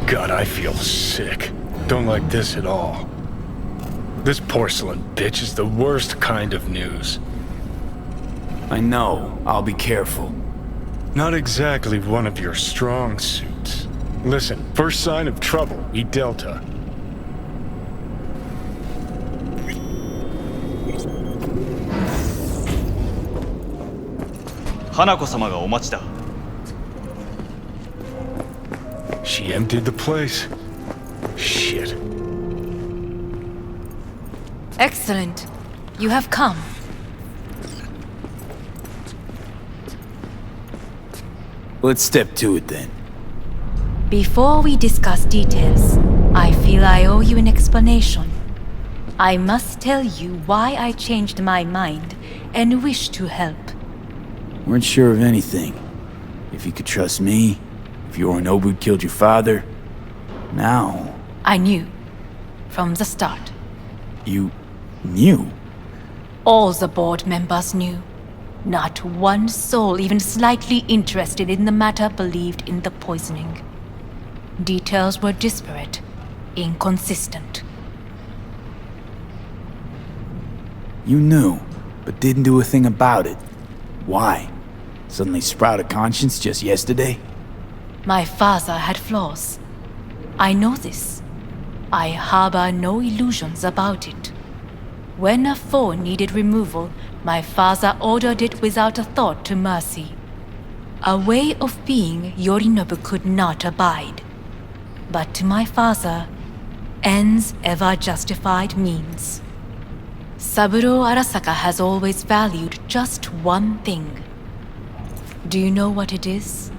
God, I feel sick. Don't like this at all. This porcelain bitch is the worst kind of news. I know. I'll be careful. Not exactly one of your strong suits. Listen, first sign of trouble, we Delta. Hanako様がお待ちだ。 She emptied the place. Shit. Excellent. You have come. Let's step to it then. Before we discuss details, I feel I owe you an explanation. I must tell you why I changed my mind and wish to help. Weren't sure of anything. If you could trust me, if Yorinobu killed your father. Now... I knew. From the start. You... knew? All the board members knew. Not one soul even slightly interested in the matter believed in the poisoning. Details were disparate, inconsistent. You knew, but didn't do a thing about it. Why? Suddenly sprout a conscience just yesterday? My father had flaws. I know this. I harbor no illusions about it. When a foe needed removal, my father ordered it without a thought to mercy. A way of being Yorinobu could not abide. But to my father, ends ever justified means. Saburo Arasaka has always valued just one thing. Do you know what it is?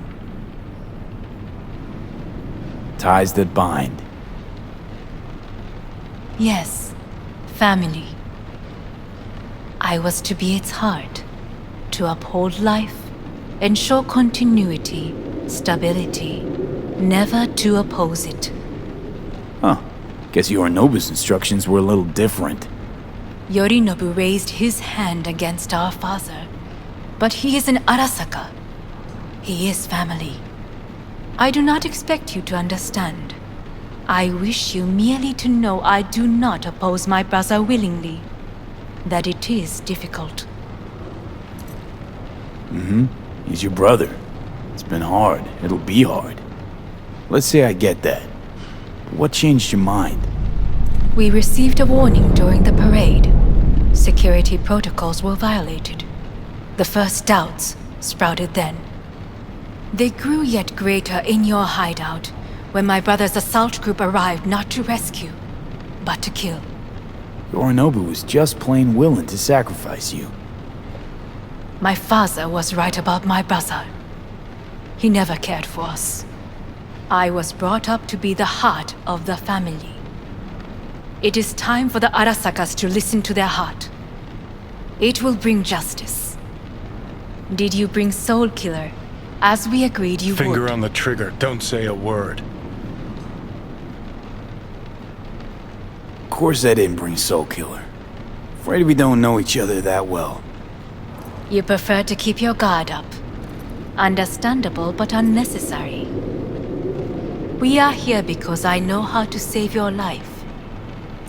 Ties that bind. Yes, family. I was to be its heart, to uphold life, ensure continuity, stability, never to oppose it. Huh. Guess Yorinobu's instructions were a little different. Yorinobu raised his hand against our father, but he is an Arasaka. He is family. I do not expect you to understand. I wish you merely to know I do not oppose my brother willingly. That it is difficult. He's your brother. It's been hard. It'll be hard. Let's say I get that. What changed your mind? We received a warning during the parade. Security protocols were violated. The first doubts sprouted then. They grew yet greater in your hideout when my brother's assault group arrived not to rescue, but to kill. Yorinobu was just plain willing to sacrifice you. My father was right about my brother. He never cared for us. I was brought up to be the heart of the family. It is time for the Arasakas to listen to their heart. It will bring justice. Did you bring Soul Killer, as we agreed you would? Finger on the trigger, don't say a word. Of course I didn't bring Soul Killer. Afraid we don't know each other that well. You prefer to keep your guard up. Understandable but unnecessary. We are here because I know how to save your life.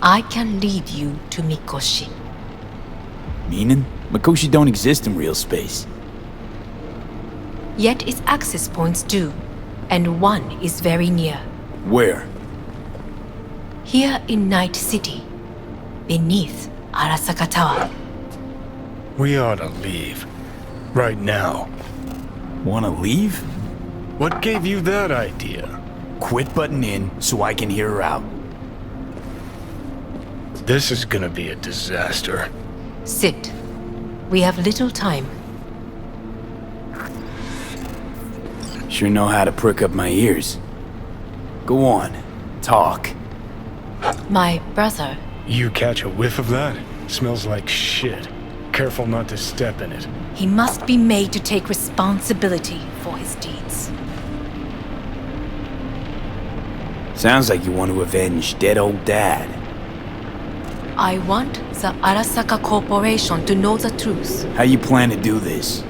I can lead you to Mikoshi. Meaning? Mikoshi don't exist in real space. Yet its access points do, and one is very near. Where? Here in Night City, beneath Arasaka Tower. We ought to leave. Right now. Wanna leave? What gave you that idea? Quit butting in so I can hear her out. This is gonna be a disaster. Sit. We have little time. Sure know how to prick up my ears. Go on, talk. My brother. You catch a whiff of that? Smells like shit. Careful not to step in it. He must be made to take responsibility for his deeds. Sounds like you want to avenge dead old dad. I want the Arasaka Corporation to know the truth. How you plan to do this?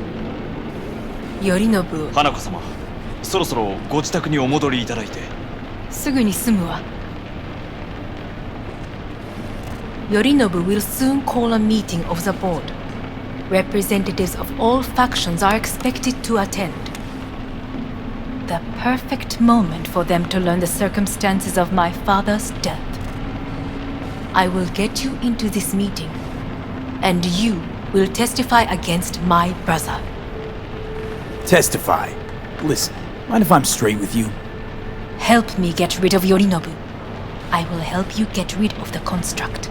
Yorinobu. 花子様、そろそろご自宅にお戻りいただいて。すぐに済むわ。Yorinobu will soon call a meeting of the board. Representatives of all factions are expected to attend. The perfect moment for them to learn the circumstances of my father's death. I will get you into this meeting, and you will testify against my brother. Testify. Listen, mind if I'm straight with you? Help me get rid of Yorinobu. I will help you get rid of the construct.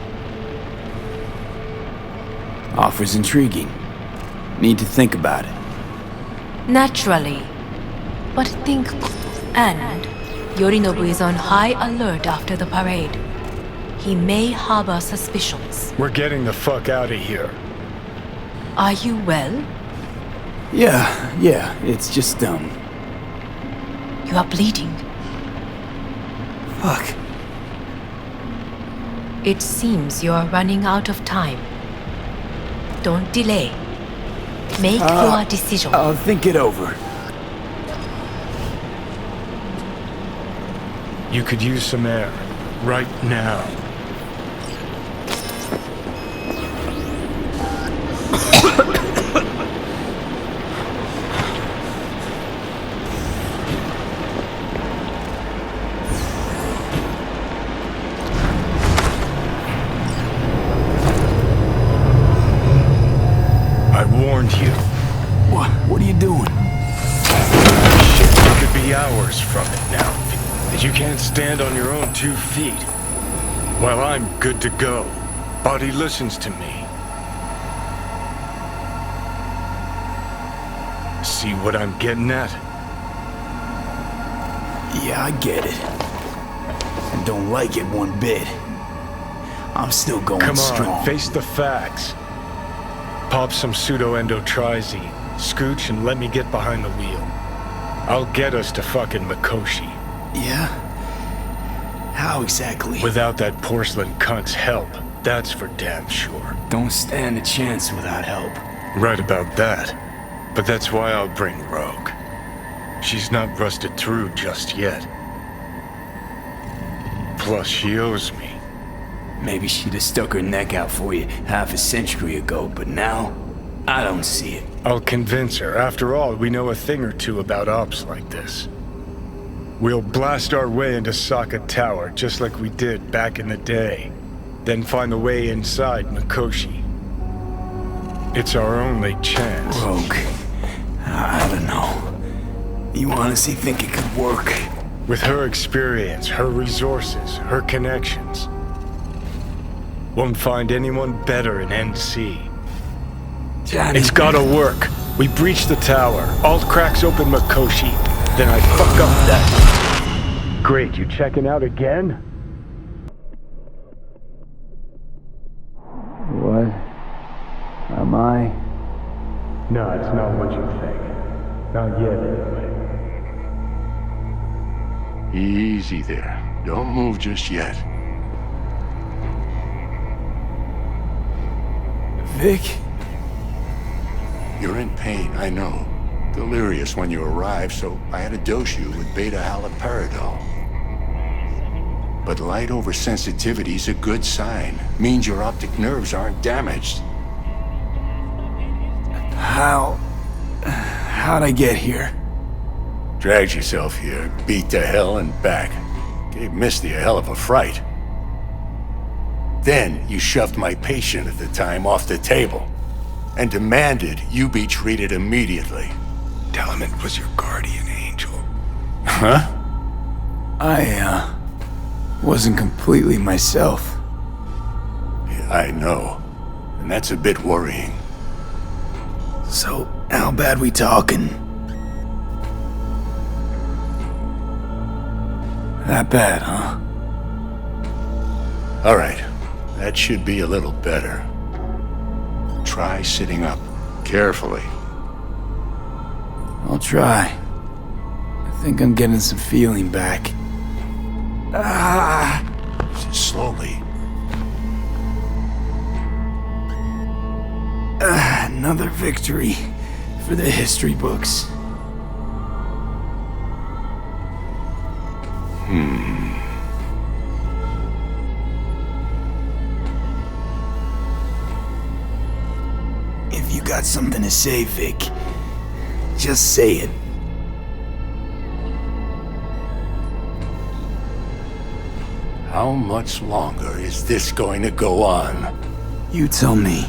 Offer's intriguing. Need to think about it. Naturally. But think... And Yorinobu is on high alert after the parade. He may harbor suspicions. We're getting the fuck out of here. Are you well? Yeah, it's just, You are bleeding. Fuck. It seems you are running out of time. Don't delay. Make your decision. I'll think it over. You could use some air. Right now. I warned you. What are you doing? Shit, you could be hours from it now. And you can't stand on your own 2 feet. Well, I'm good to go. Body listens to me. See what I'm getting at? Yeah, I get it. And don't like it one bit. I'm still going Come on, strong. face the facts. Pop some pseudo-endotrizine, scooch, and let me get behind the wheel. I'll get us to fucking Mikoshi. Yeah? How exactly? Without that porcelain cunt's help, that's for damn sure. Don't stand a chance without help. Right about that. But that's why I'll bring Rogue. She's not rusted through just yet. Plus, she owes me. Maybe she'd have stuck her neck out for you half a century ago, but now, I don't see it. I'll convince her. After all, we know a thing or two about ops like this. We'll blast our way into Saka Tower, just like we did back in the day. Then find the way inside Mikoshi. It's our only chance. Rogue, I don't know. You honestly think it could work? With her experience, her resources, her connections. Won't find anyone better in NC. Johnny. It's gotta work. We breach the tower. Alt cracks open Mikoshi. Then I fuck up that. Great, you checking out again? What? Am I? No, it's not what you think. Not yet, anyway. Easy there. Don't move just yet. Vic? You're in pain, I know. Delirious when you arrived, so I had to dose you with beta-haloperidol. But light oversensitivity's a good sign. Means your optic nerves aren't damaged. How'd I get here? Dragged yourself here, beat to hell and back. Gave Misty a hell of a fright. Then you shoved my patient at the time off the table and demanded you be treated immediately. Tell him it was your guardian angel. Huh? I, wasn't completely myself. Yeah, I know. And that's a bit worrying. So, how bad we talking? That bad, huh? All right. That should be a little better. Try sitting up. Carefully. I'll try. I think I'm getting some feeling back. Slowly. Another victory for the history books. If you got something to say, Vic, just say it. How much longer is this going to go on? You tell me.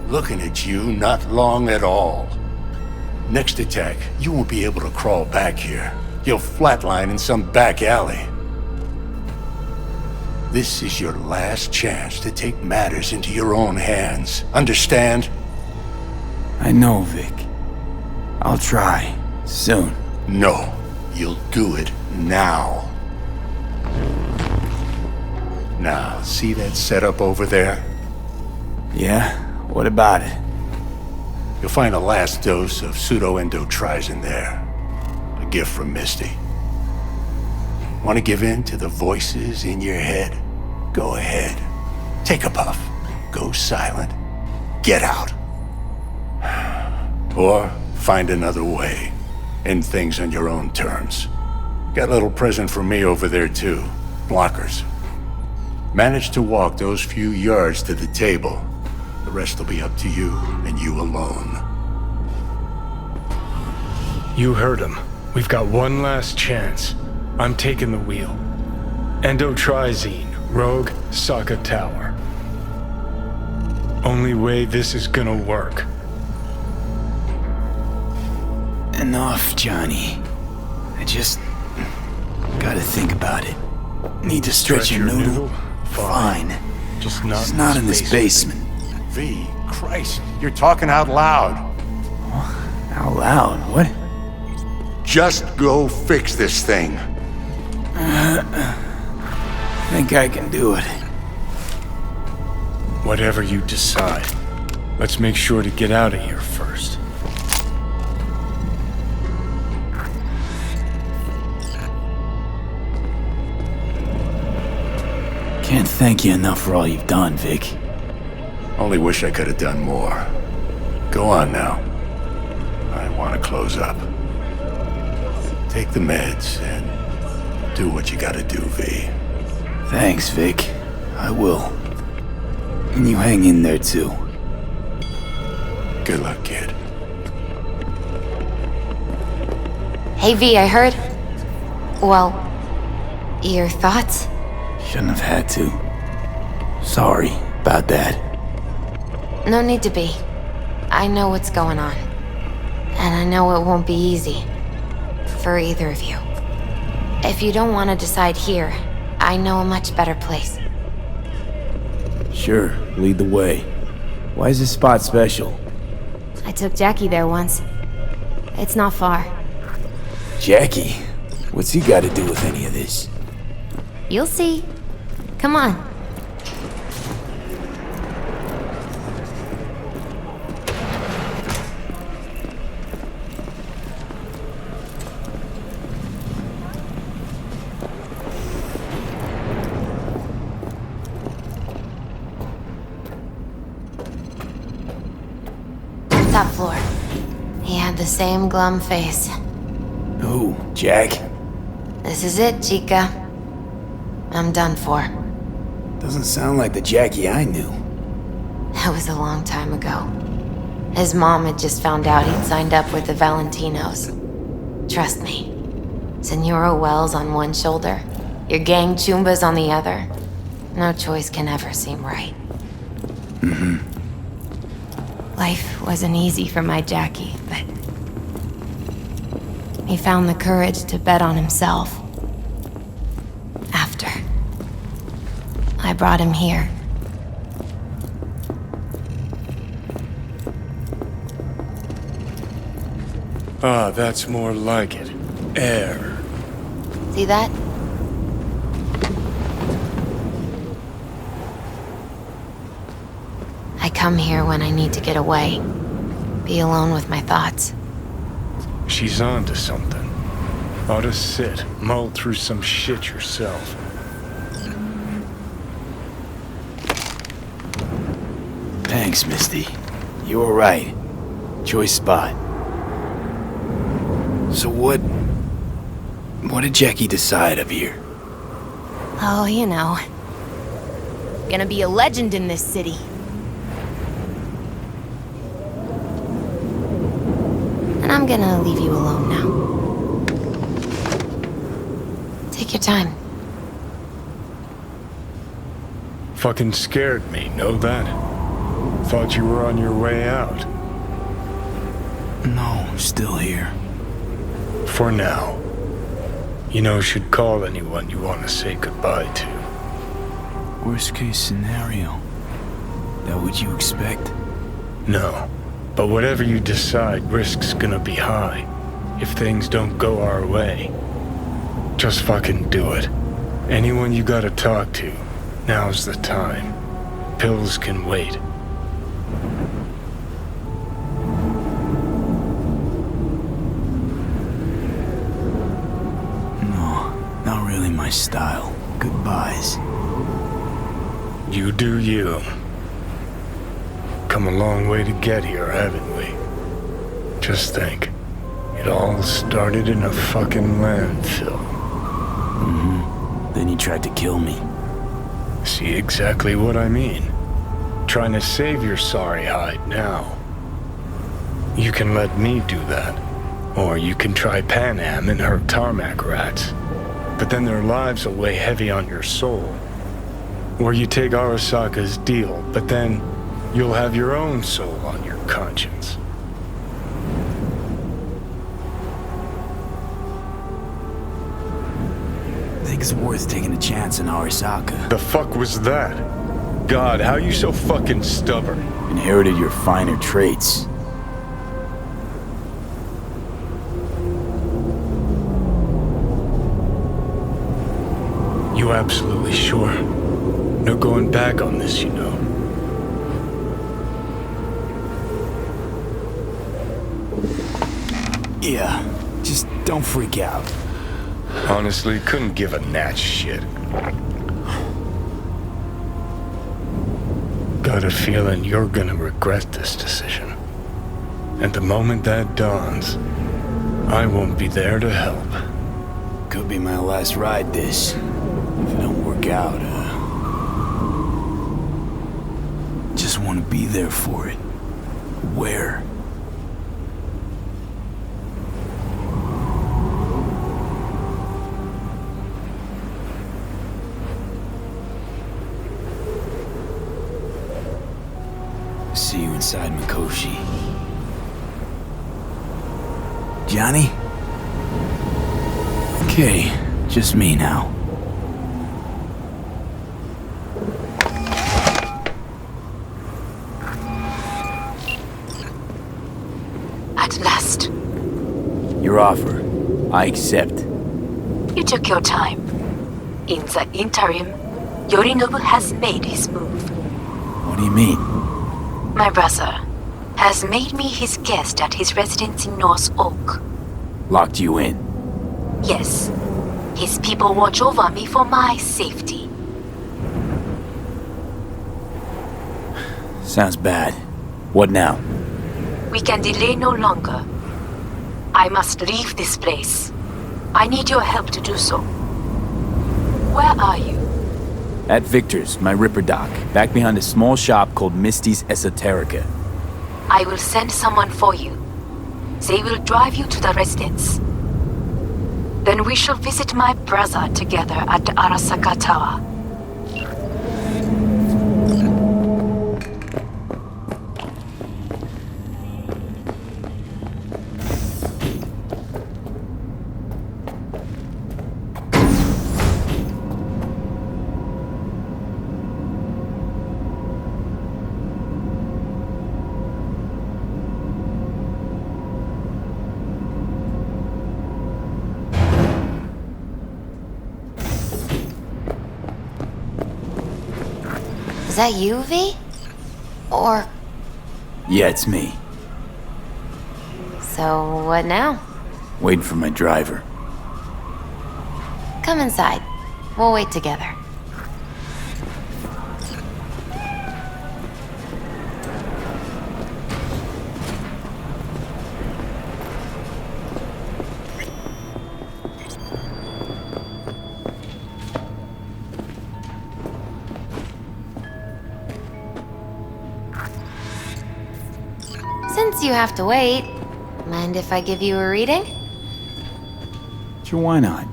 Looking at you, not long at all. Next attack, you won't be able to crawl back here. You'll flatline in some back alley. This is your last chance to take matters into your own hands. Understand? I know, Vic. I'll try. Soon. No. You'll do it now. Now, see that setup over there? Yeah? What about it? You'll find a last dose of pseudo-endotrizin there. A gift from Misty. Want to give in to the voices in your head? Go ahead. Take a puff. Go silent. Get out. Or find another way. End things on your own terms. Got a little present for me over there too. Blockers. Manage to walk those few yards to the table. The rest will be up to you, and you alone. You heard him. We've got one last chance. I'm taking the wheel. Endotrizine, Rogue, Saka Tower. Only way this is gonna work. Enough, Johnny. I just gotta think about it. Need to stretch your noodle? Fine. Just It's not in this basement. V, Christ, you're talking out loud. Out loud? What? Just go fix this thing. Think I can do it. Whatever you decide. Let's make sure to get out of here first. Can't thank you enough for all you've done, Vic. Only wish I could have done more. Go on now. I want to close up. Take the meds and do what you gotta do, V. Thanks, Vic. I will. And you hang in there, too. Good luck, kid. Hey V, I heard... Well, your thoughts? Shouldn't have had to. Sorry about that. No need to be. I know what's going on. And I know it won't be easy. For either of you. If you don't want to decide here, I know a much better place. Sure, lead the way. Why is this spot special? I took Jackie there once. It's not far. Jackie? What's he got to do with any of this? You'll see. Come on. Top floor. He had the same glum face. Who? Jack? This is it, Chica. I'm done for. Doesn't sound like the Jackie I knew. That was a long time ago. His mom had just found out he'd signed up with the Valentinos. Trust me. Senora Wells on one shoulder, your gang Chumbas on the other. No choice can ever seem right. Life wasn't easy for my Jackie, but... he found the courage to bet on himself. After. I brought him here. Ah, that's more like it. Air. See that? I come here when I need to get away. Be alone with my thoughts. She's on to something. Ought to sit, mull through some shit yourself. Thanks, Misty. You were right. Choice spot. So what What did Jackie decide up here? Oh, you know. Gonna be a legend in this city. And I'm gonna leave you alone now. Take your time. Fucking scared me, know that? Thought you were on your way out. No, still here. For now. You know, should call anyone you want to say goodbye to. Worst case scenario. That what you expect? No. But whatever you decide, risk's gonna be high. If things don't go our way. Just fucking do it. Anyone you gotta talk to, now's the time. Pills can wait. No, not really my style. Goodbyes. You do you. Come a long way to get here, haven't we? Just think. It all started in a fucking landfill. Then he tried to kill me. See exactly what I mean? Trying to save your sorry hide now. You can let me do that. Or you can try Pan Am and her tarmac rats. But then their lives will weigh heavy on your soul. Or you take Arasaka's deal, but then you'll have your own soul on your conscience. Think it's worth taking a chance on Arasaka. The fuck was that? God, how you so fucking stubborn? Inherited your finer traits. You absolutely sure? No going back on this, you know. Yeah, just don't freak out. Honestly, couldn't give a gnat's shit. Got a feeling you're gonna regret this decision. And the moment that dawns, I won't be there to help. Could be my last ride this. If it don't work out, just want to be there for it. Where? See you inside Mikoshi. Johnny? Okay, just me now. At last. Your offer. I accept. You took your time. In the interim, Yorinobu has made his move. What do you mean? My brother has made me his guest at his residence in North Oak. Locked you in? Yes. His people watch over me for my safety. Sounds bad. What now? We can delay no longer. I must leave this place. I need your help to do so. Where are you? At Victor's, my Ripper Dock, back behind a small shop called Misty's Esoterica. I will send someone for you. They will drive you to the residence. Then we shall visit my brother together at the Arasaka Tower. Is that you, V? Or... Yeah, it's me. So, what now? Waiting for my driver. Come inside. We'll wait together. since you have to wait, mind if I give you a reading? Sure, why not?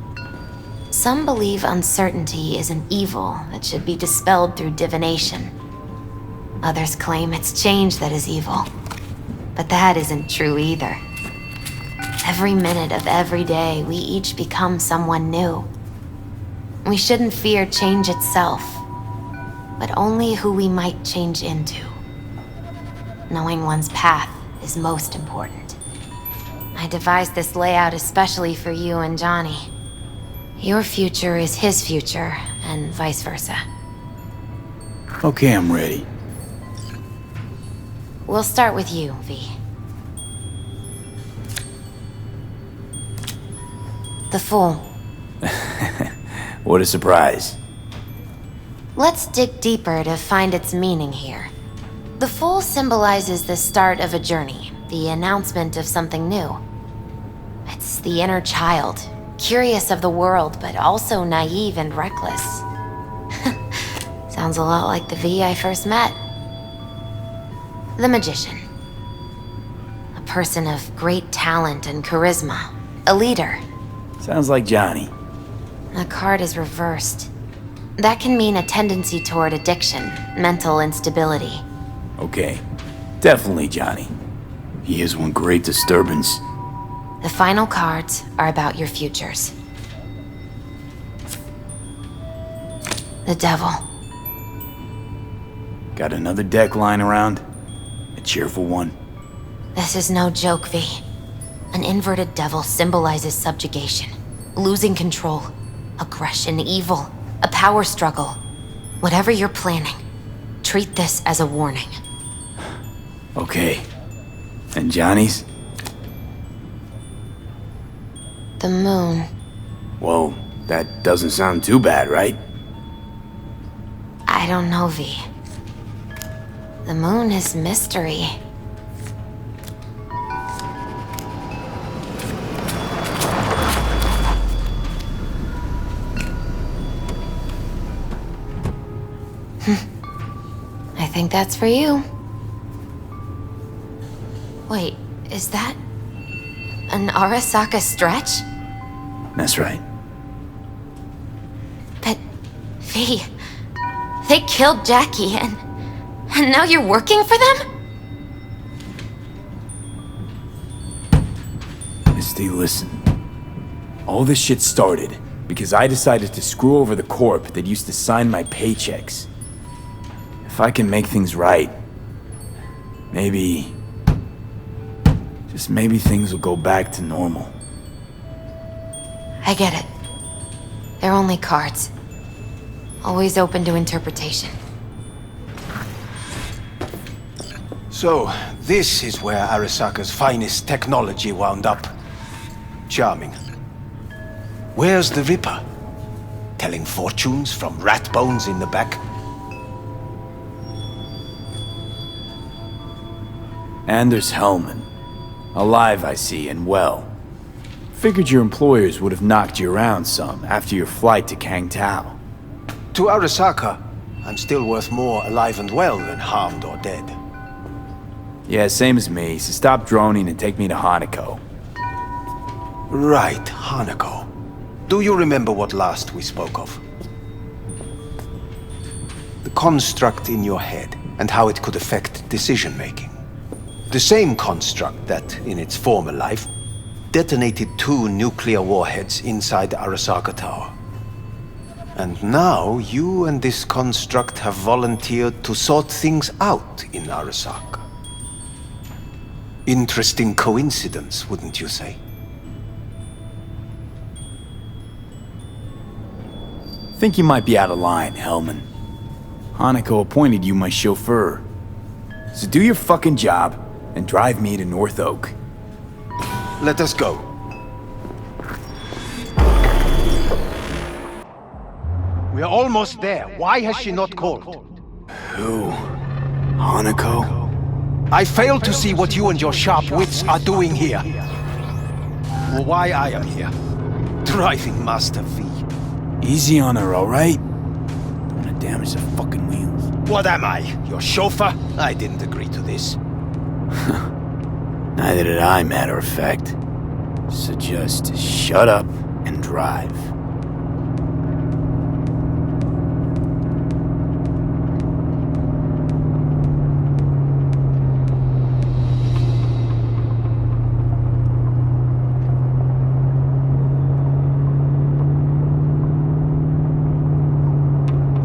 Some believe uncertainty is an evil that should be dispelled through divination. Others claim it's change that is evil. But that isn't true either. Every minute of every day, we each become someone new. We shouldn't fear change itself, but only who we might change into. Knowing one's path is most important. I devised this layout especially for you and Johnny. Your future is his future, and vice versa. Okay, I'm ready. We'll start with you, V. The Fool. What a surprise. Let's dig deeper to find its meaning here. The Fool symbolizes the start of a journey, the announcement of something new. It's the inner child, curious of the world, but also naive and reckless. Sounds a lot like the V I first met. The Magician. A person of great talent and charisma. A leader. Sounds like Johnny. The card is reversed. That can mean a tendency toward addiction, mental instability. Okay, definitely Johnny. He is one great disturbance. The final cards are about your futures. The Devil. Got another deck lying around? A cheerful one? This is no joke, V. An inverted devil symbolizes subjugation, losing control, aggression, evil, a power struggle. Whatever you're planning, treat this as a warning. Okay. And Johnny's? The Moon. Whoa, that doesn't sound too bad, right? I don't know, V. The Moon is mystery. I think that's for you. Wait, is that an Arasaka stretch? That's right. But, V, they killed Jackie and now you're working for them? Misty, listen. All this shit started because I decided to screw over the corp that used to sign my paychecks. If I can make things right, maybe... just maybe things will go back to normal. I get it. They're only cards. Always open to interpretation. So, this is where Arasaka's finest technology wound up. Charming. Where's the Ripper? Telling fortunes from rat bones in the back? And there's Hellman. Alive, I see, and well. Figured your employers would have knocked you around some after your flight to Kangtao. To Arasaka, I'm still worth more alive and well than harmed or dead. Yeah, same as me, so stop droning and take me to Hanako. Right, Hanako. Do you remember what last we spoke of? The construct in your head and how it could affect decision-making. The same construct that, in its former life, detonated 2 nuclear warheads inside the Arasaka Tower. And now, you and this construct have volunteered to sort things out in Arasaka. Interesting coincidence, wouldn't you say? Think you might be out of line, Hellman. Hanako appointed you my chauffeur. So do your fucking job and drive me to North Oak. Let us go. We're almost there. Why has she not called? Who? Hanako? I fail to see what you and your sharp wits are doing here. Or why I am here. Driving Master V. Easy on her, alright? Don't wanna damage the fucking wheels. What am I? Your chauffeur? I didn't agree to this. Neither did I, matter of fact. So just shut up and drive.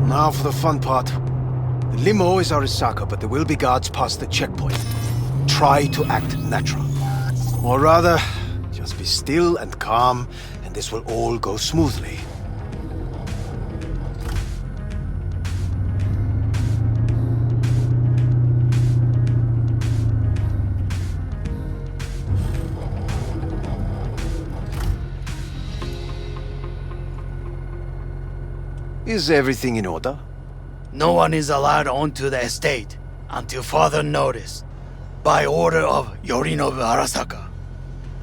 Now for the fun part. The limo is Arasaka, but there will be guards past the checkpoint. Try to act natural. Or rather, just be still and calm, and this will all go smoothly. Is everything in order? No one is allowed onto the estate until further notice, by order of Yorinobu Arasaka.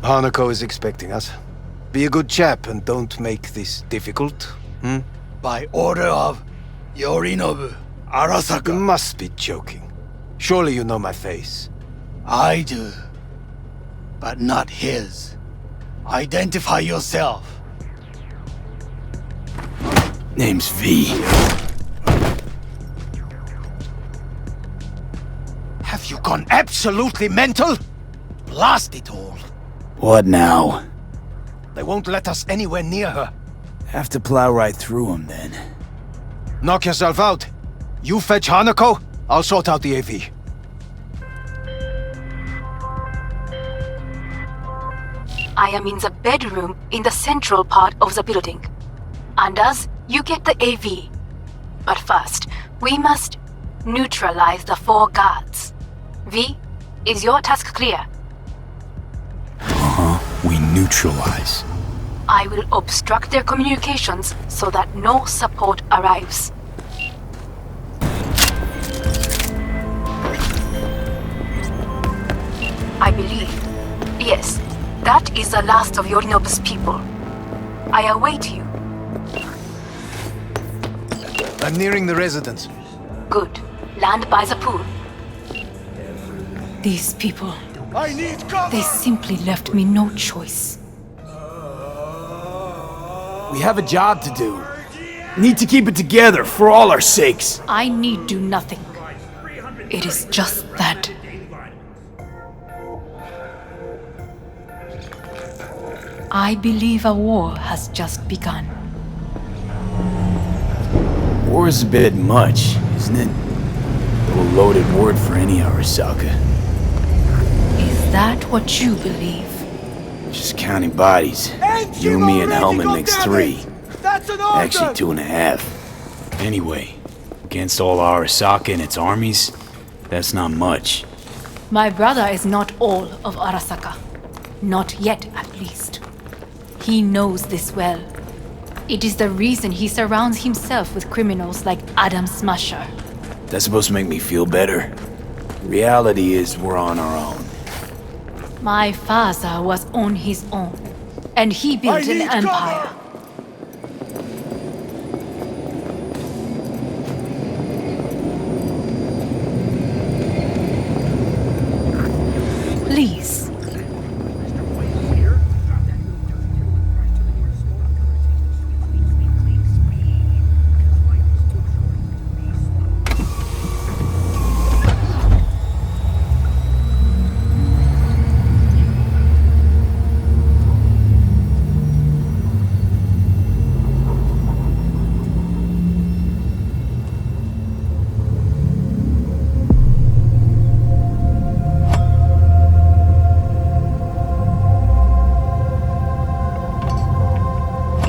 Hanako is expecting us. Be a good chap and don't make this difficult, By order of Yorinobu You Arasaka. must be joking. Surely you know my face. I do, but not his. Identify yourself. Name's V. Have you gone absolutely mental? Blast it all. What now? They won't let us anywhere near her. Have to plow right through them then. Knock yourself out. You fetch Hanako, I'll sort out the AV. I am in the bedroom in the central part of the building. Anders, you get the AV. But first, we must neutralize the 4 guards. V, is your task clear? We neutralize. I will obstruct their communications so that no support arrives. I believe, yes, that is the last of Yorinobu's people. I await you. I'm nearing the residence. Good. Land by the pool. These people, I need cover! they simply left me no choice. We have a job to do. Need to keep it together for all our sakes. I need do nothing. It is just that. I believe a war has just begun. War's a bit much, isn't it? A little loaded word for any Arasaka. Is that what you believe? Just counting bodies. You, me, and Hellman makes 3. Actually 2.5. Anyway, against all Arasaka and its armies, that's not much. My brother is not all of Arasaka. Not yet, at least. He knows this well. It is the reason he surrounds himself with criminals like Adam Smasher. That's supposed to make me feel better. Reality is we're on our own. My father was on his own, and he built an empire. Please.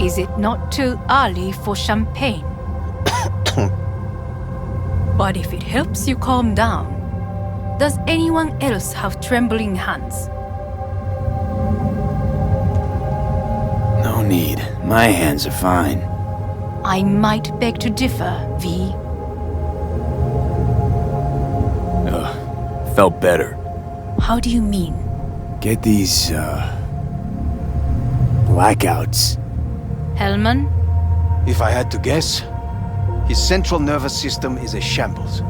Is it not too early for champagne? But if it helps you calm down, does anyone else have trembling hands? No need. My hands are fine. I might beg to differ, V. Felt better. How do you mean? Get these, blackouts. Hellman? If I had to guess, his central nervous system is a shambles.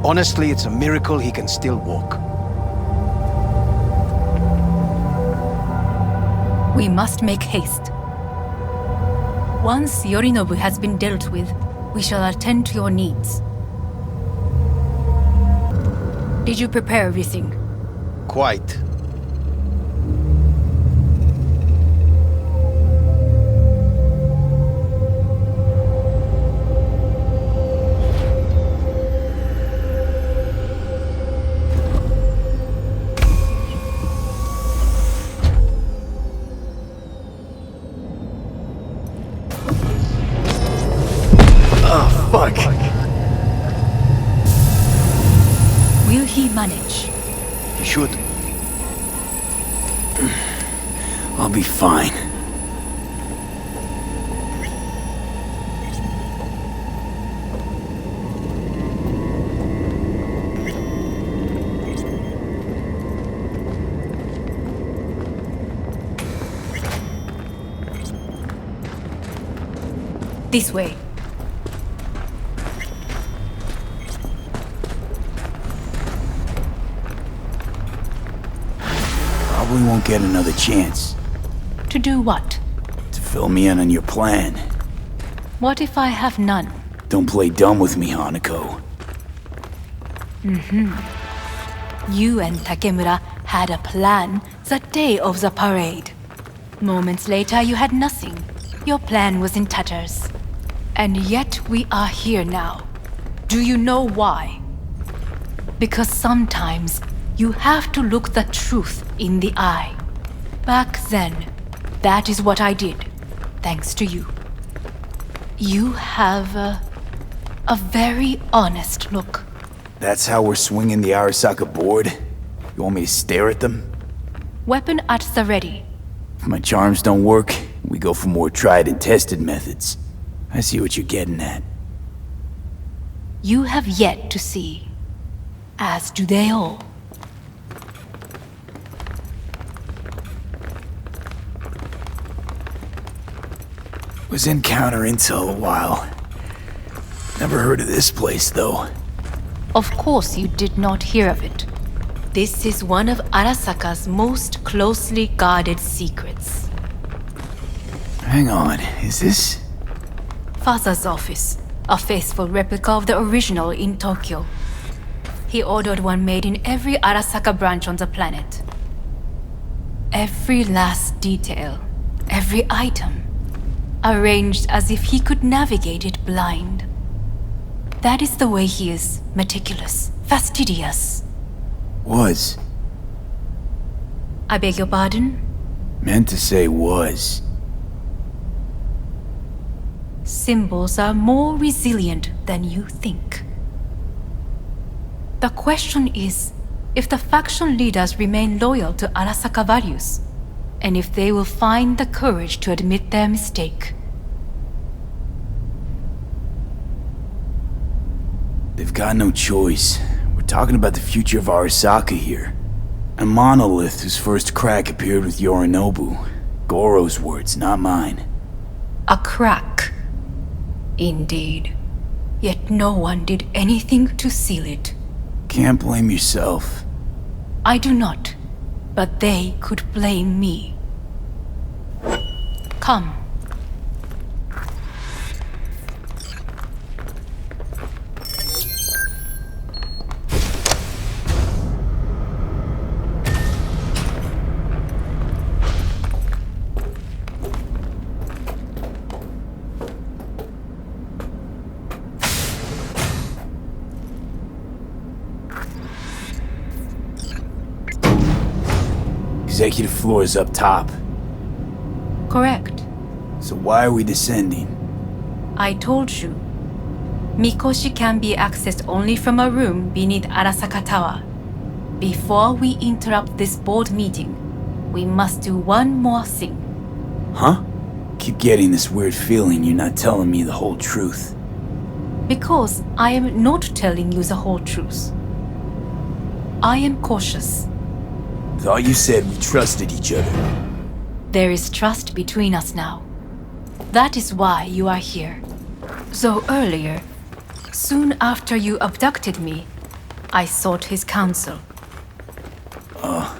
Honestly, it's a miracle he can still walk. We must make haste. Once Yorinobu has been dealt with, we shall attend to your needs. Did you prepare everything? Quite. Fuck. Will he manage? You should. I'll be fine. This way. Probably won't get another chance To do what? to fill me in on your plan. What if I have none? Don't play dumb with me, Hanako. You and Takemura had a plan the day of the parade. Moments later, you had nothing. Your plan was in tatters. And yet we are here now. Do you know why? Because sometimes you have to look the truth in the eye. Back then, that is what I did, thanks to you. You have a very honest look. That's how we're swinging the Arasaka board? You want me to stare at them? Weapon at the ready. If my charms don't work, we go for more tried and tested methods. I see what you're getting at. You have yet to see, as do they all. Was in counter intel a while. Never heard of this place, though. Of course you did not hear of it. This is one of Arasaka's most closely guarded secrets. Hang on, is this... Father's office, a faithful replica of the original in Tokyo. He ordered one made in every Arasaka branch on the planet. Every last detail, every item, arranged as if he could navigate it blind. That is the way he is, meticulous, fastidious. Was. I beg your pardon? Meant to say was. Symbols are more resilient than you think. The question is if the faction leaders remain loyal to Arasaka values, and if they will find the courage to admit their mistake. They've got no choice. We're talking about the future of Arasaka here. A monolith whose first crack appeared with Yorinobu. Goro's words, not mine. A crack. Indeed. Yet no one did anything to seal it. Can't blame yourself. I do not, but they could blame me. Come. Executive floor is up top. Correct. So why are we descending? I told you. Mikoshi can be accessed only from a room beneath Arasaka Tower. Before we interrupt this board meeting, we must do one more thing. Huh? Keep getting this weird feeling you're not telling me the whole truth. Because I am not telling you the whole truth. I am cautious. Thought you said we trusted each other. There is trust between us now. That is why you are here. So earlier, soon after you abducted me, I sought his counsel.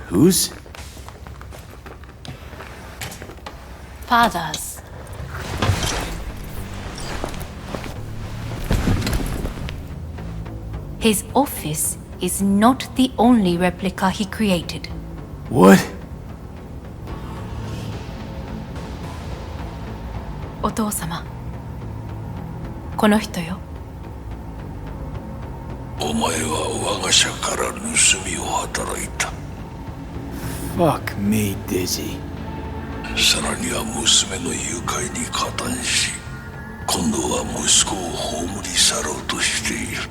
Whose? father's. His office is not the only replica he created. What? お父様、この人よ。お前は我が社から盗みを働いた。Fuck me, Dizzy. さらには娘の誘拐に加担し、今度は息子を葬り去ろうとしている。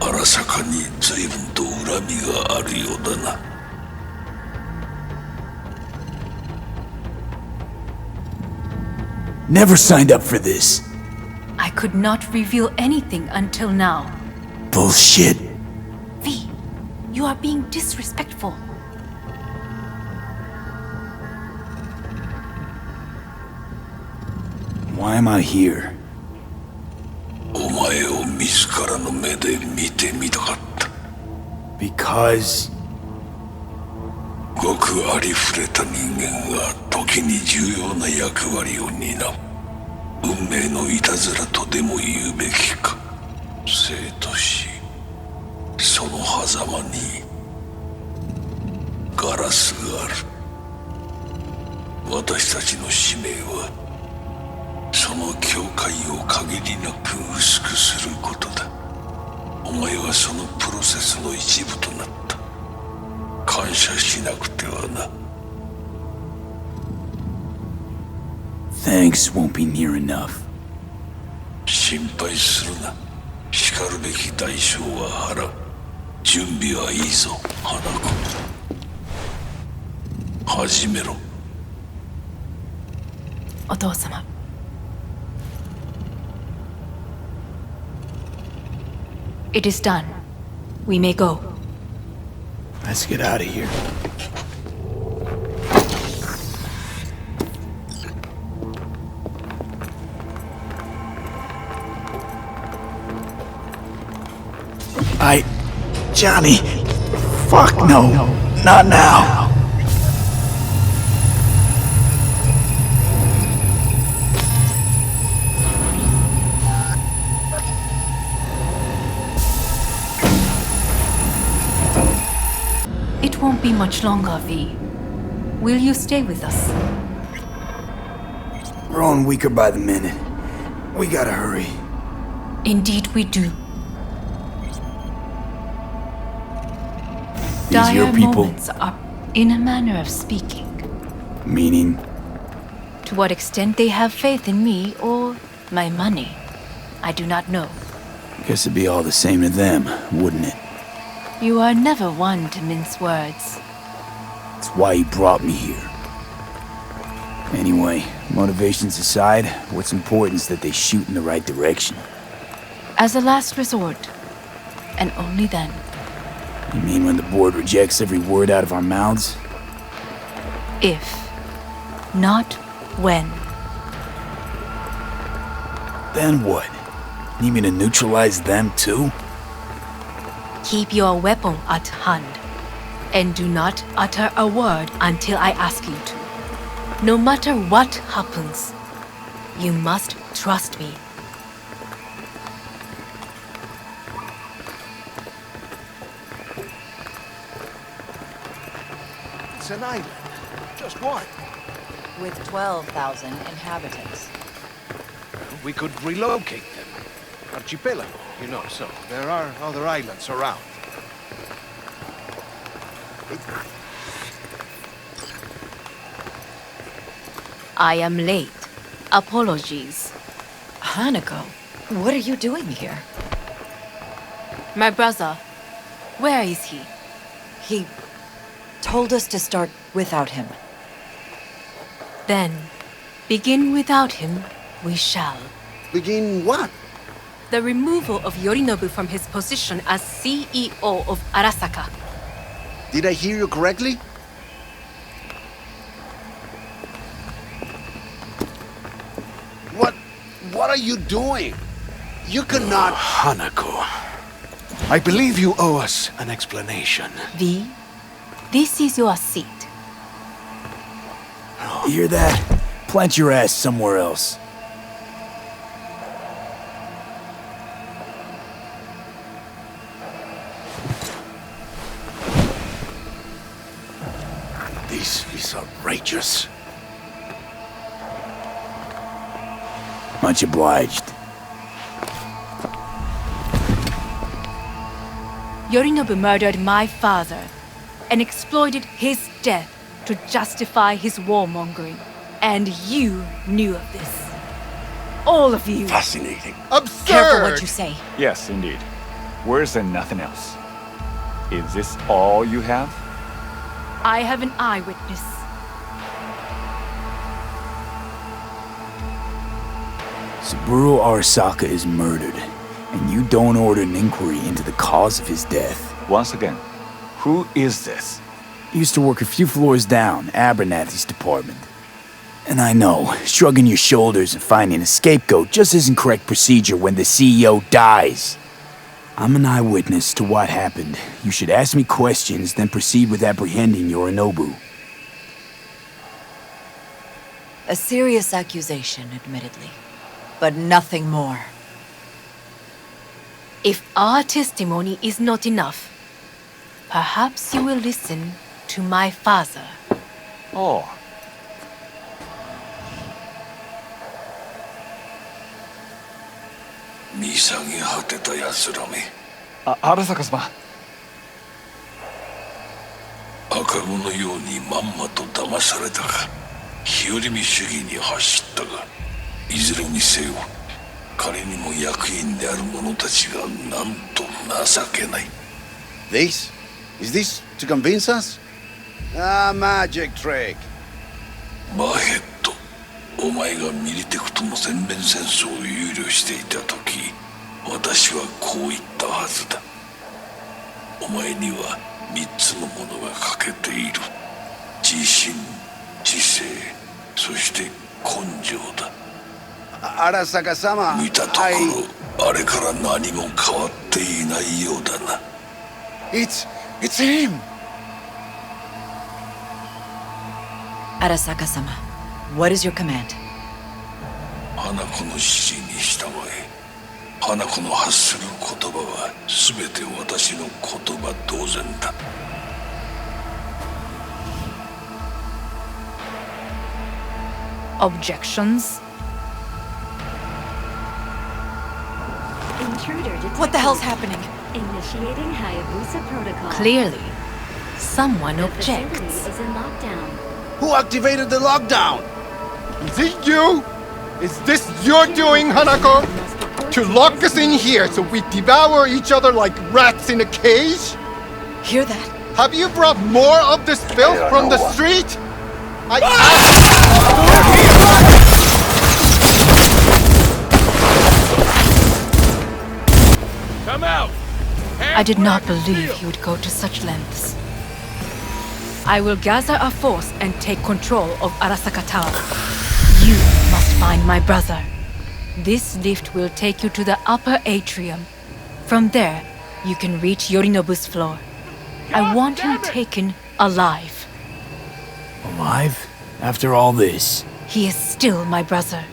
荒坂に随分と恨みがあるようだな。Never signed up for this. I could not reveal anything until now. Bullshit. V, you are being disrespectful. Why am I here? お前を自らの目で見てみたかった。Because... ごくありふれた人間が時に重要な役割を担う。運命のいたずらとでも言うべきか。生と死、その狭間にガラスがある。私たちの使命はその境界を限りなく薄くすることだ。お前はそのプロセスの一部となった。感謝しなくてはな。Thanks won't be near enough. 心配するな。しかるべき代償は払う。準備はいいぞ、花子。始めろ。お父様。It is done. We may go. Let's get out of here. Johnny. Fuck no. Not now. It won't be much longer, V. Will you stay with us? We're on weaker by the minute. We gotta hurry. Indeed we do. These your Dire people? moments are, in a manner of speaking. Meaning? To what extent they have faith in me or my money, I do not know. Guess it'd be all the same to them, wouldn't it? You are never one to mince words. That's why you brought me here. Anyway, motivations aside, what's important is that they shoot in the right direction. As a last resort, and only then. You mean when the board rejects every word out of our mouths? If, not when. Then what? Need me to neutralize them too? Keep your weapon at hand, and do not utter a word until I ask you to. No matter what happens, you must trust me. It's an island. Just one. With 12,000 inhabitants. We could relocate them. Archipelago, you know, so there are other islands around. I am late. Apologies. Hanako, what are you doing here? My brother, where is he? He told us to start without him. Then, begin without him, we shall. Begin what? The removal of Yorinobu from his position as CEO of Arasaka. Did I hear you correctly? What are you doing? You cannot... Hanako. I believe you owe us an explanation. V, this is your seat. You hear that? Plant your ass somewhere else. This is outrageous. Much obliged. Yorinobu murdered my father and exploited his death to justify his warmongering. And you knew of this. All of you. Fascinating. Absurd! Careful what you say. Yes, indeed. Where's there nothing else? Is this all you have? I have an eyewitness. Saburo Arasaka is murdered, and you don't order an inquiry into the cause of his death. Once again, who is this? He used to work a few floors down, Abernathy's department. And I know, shrugging your shoulders and finding a scapegoat just isn't correct procedure when the CEO dies. I'm an eyewitness to what happened. You should ask me questions, then proceed with apprehending Yorinobu. A serious accusation, admittedly. But nothing more. If our testimony is not enough, perhaps you will listen to my father. Oh. Arasaka様。赤子のようにまんまと騙されたが、日和見主義に走ったが、いずれにせよ、彼にも役員である者たちがなんと情けない。This? Is this to convince us? Ah, magic trick. バヘッド、お前がミリテクとの全面戦争を憂慮していた時、私はこう言ったはずだ。お前には3つのものが欠けている。自信、知性、そして根性だ。Arasaka-sama, 見たところ、あれから何も変わっていないようだな。It's him! Arasaka-sama, what is your command? 花子の指示に従え。花子の発する言葉は全て私の言葉同然だ。Objections? What the hell's happening? Initiating Hayabusa protocol. Clearly, someone objects. Is in lockdown. Who activated the lockdown? Is it you? Is this your doing, Hanako? To lock us in here so we devour each other like rats in a cage? Hear that? Have you brought more of this filth from the street? Come out! I did not believe he would go to such lengths. I will gather a force and take control of Arasaka Tower. You must find my brother. This lift will take you to the upper atrium. From there, you can reach Yorinobu's floor. I want him taken alive. Alive? After all this? He is still my brother.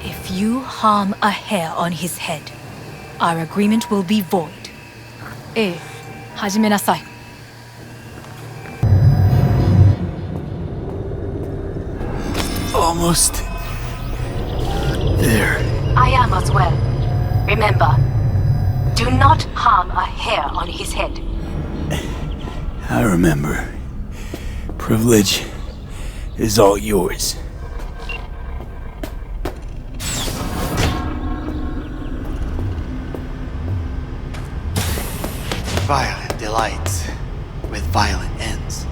If you harm a hair on his head, our agreement will be void. 始めなさい. Almost there. I am as well. Remember, do not harm a hair on his head. I remember. Privilege is all yours. Violent delights with violent ends.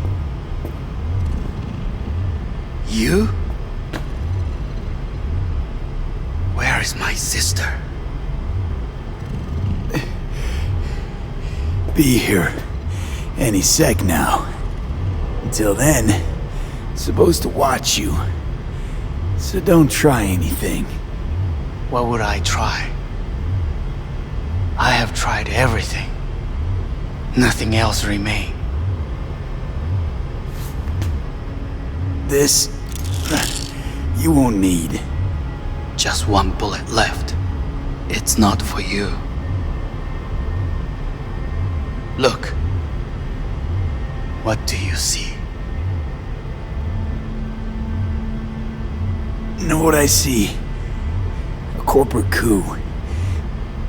You? Where is my sister? Be here any sec now. Until then, supposed to watch you. So don't try anything. What would I try? I have tried everything. Nothing else remains. this, you won't need. Just one bullet left. It's not for you. Look. What do you see? Know what I see? A corporate coup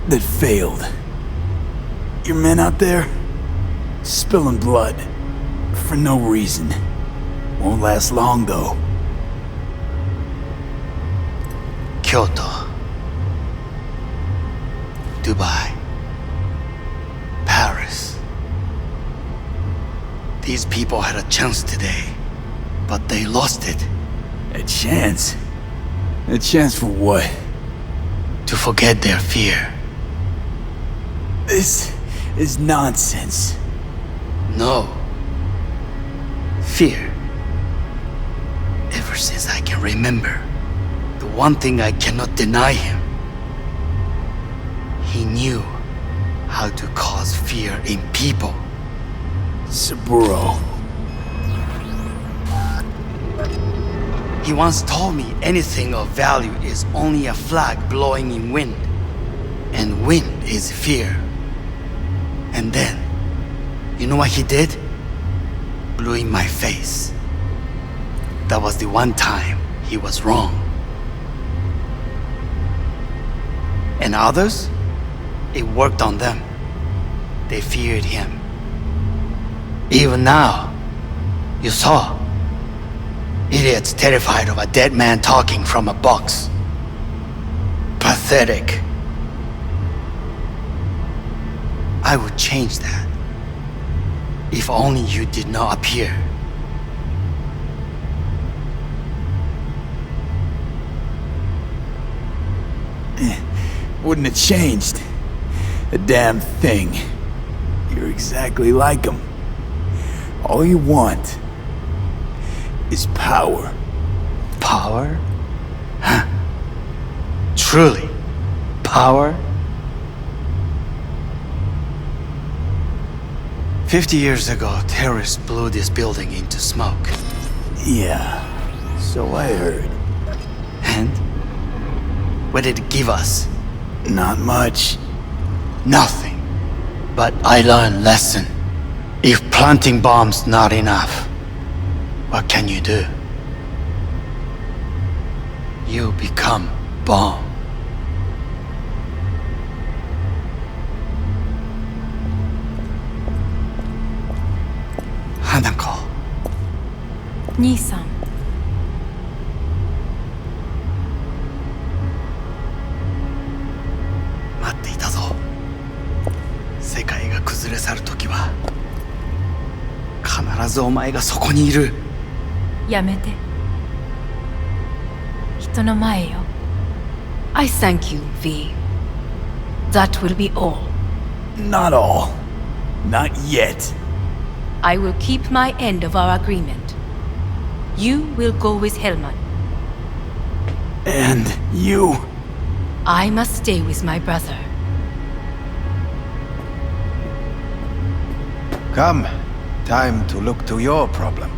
that failed. Your men out there, spilling blood for no reason. Won't last long though. Kyoto, Dubai, Paris. These people had a chance today, but they lost it. A chance? A chance for what? To forget their fear. This is nonsense. No. Fear. Ever since I can remember, the one thing I cannot deny him. He knew how to cause fear in people. Saburo. He once told me anything of value is only a flag blowing in wind. And wind is fear. And then, you know what he did? Blew in my face. That was the one time he was wrong. And others? It worked on them. They feared him. Even now, you saw. Idiots terrified of a dead man talking from a box. Pathetic. I would change that. If only you did not appear. Wouldn't have changed a damn thing. You're exactly like him. All you want is power. Power? Huh. Truly, power? 50 years ago, terrorists blew this building into smoke. Yeah, so I heard. And? What did it give us? Not much. Nothing. But I learned a lesson. If planting bombs not enough, what can you do? You become bomb. Hanako. 兄さん。待っていたぞ。世界が崩れ去るときは必ずお前がそこにいる。やめて。人の前よ。I thank you, V. That will be all. Not all. Not yet. I will keep my end of our agreement. You will go with Hellman. And you? I must stay with my brother. Come. Time to look to your problem.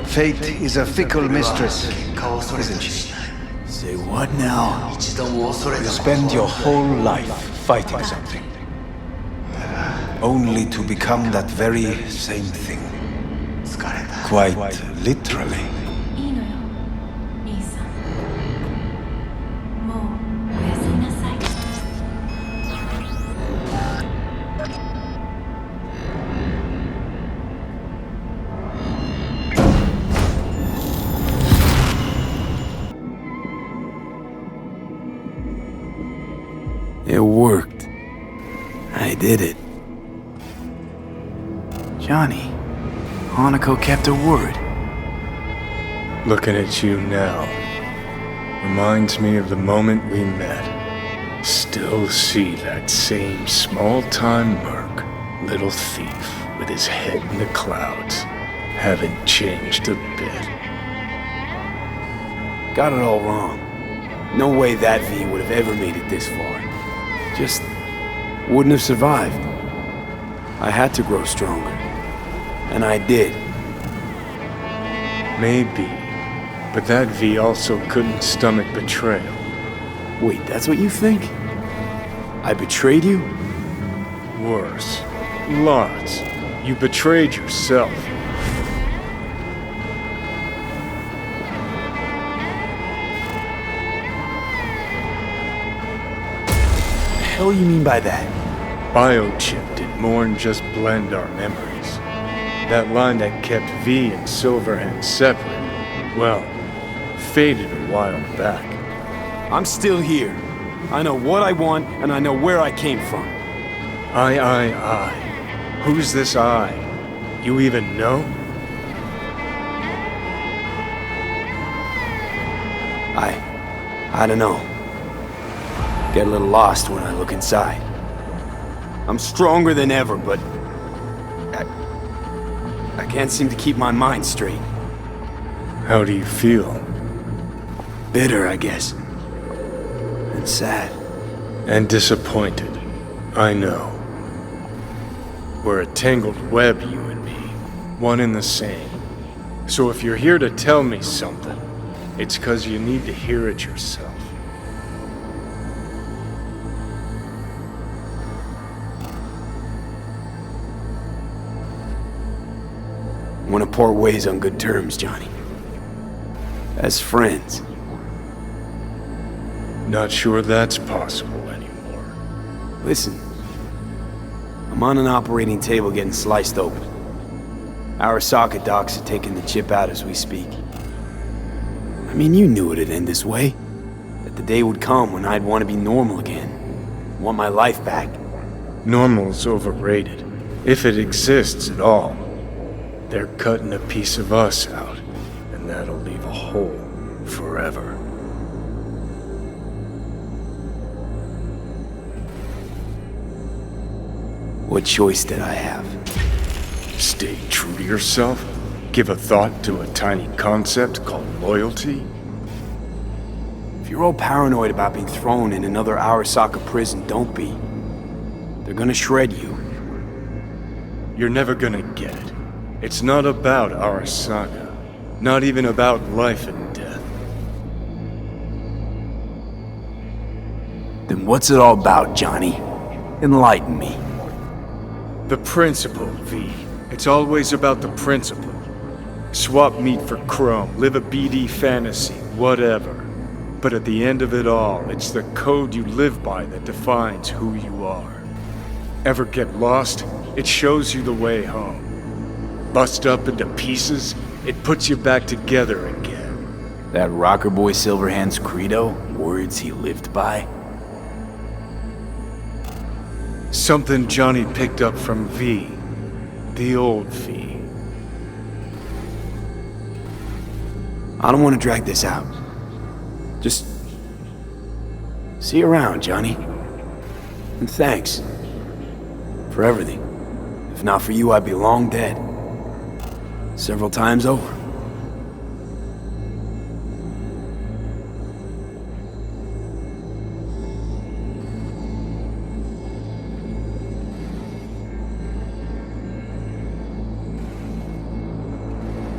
Fate is a fickle mistress, isn't she? Say what now? You spend your whole life fighting something. Only to become that very same thing. Quite literally. いいのよ、兄さん。もうおやすみなさい。It worked. I did it. Johnny, Hanako kept her word. Looking at you now reminds me of the moment we met. Still see that same small-time merc, little thief with his head in the clouds. Haven't changed a bit. Got it all wrong. No way that V would have ever made it this far. Just wouldn't have survived. I had to grow stronger. And I did. Maybe. But that V also couldn't stomach betrayal. Wait, that's what you think? I betrayed you? Worse. Lots. You betrayed yourself. What the hell you mean by that? Biochip did more than just blend our memories. That line that kept V and Silverhand separate, well, faded a while back. I'm still here. I know what I want, and I know where I came from. I. Who's this I? You even know? I don't know. Get a little lost when I look inside. I'm stronger than ever, but I can't seem to keep my mind straight. How do you feel? Bitter, I guess. And sad. And disappointed. I know. We're a tangled web, you and me. One and the same. So if you're here to tell me something, it's 'cause you need to hear it yourself. Want to part ways on good terms, Johnny. As friends. Not sure that's possible anymore. Listen. I'm on an operating table getting sliced open. Arasaka docs are taking the chip out as we speak. I mean, you knew it'd end this way. That the day would come when I'd want to be normal again. Want my life back. Normal's overrated. If it exists at all. They're cutting a piece of us out, and that'll leave a hole forever. What choice did I have? Stay true to yourself? Give a thought to a tiny concept called loyalty? If you're all paranoid about being thrown in another Arasaka prison, don't be. They're gonna shred you. You're never gonna get it. It's not about Arasaka. Not even about life and death. Then what's it all about, Johnny? Enlighten me. The principle, V. It's always about the principle. Swap meat for chrome, live a BD fantasy, whatever. But at the end of it all, it's the code you live by that defines who you are. Ever get lost? It shows you the way home. Bust up into pieces, it puts you back together again. That rocker boy Silverhand's credo? Words he lived by? Something Johnny picked up from V. The old V. I don't want to drag this out. Just see you around, Johnny. And thanks for everything. If not for you, I'd be long dead. Several times over.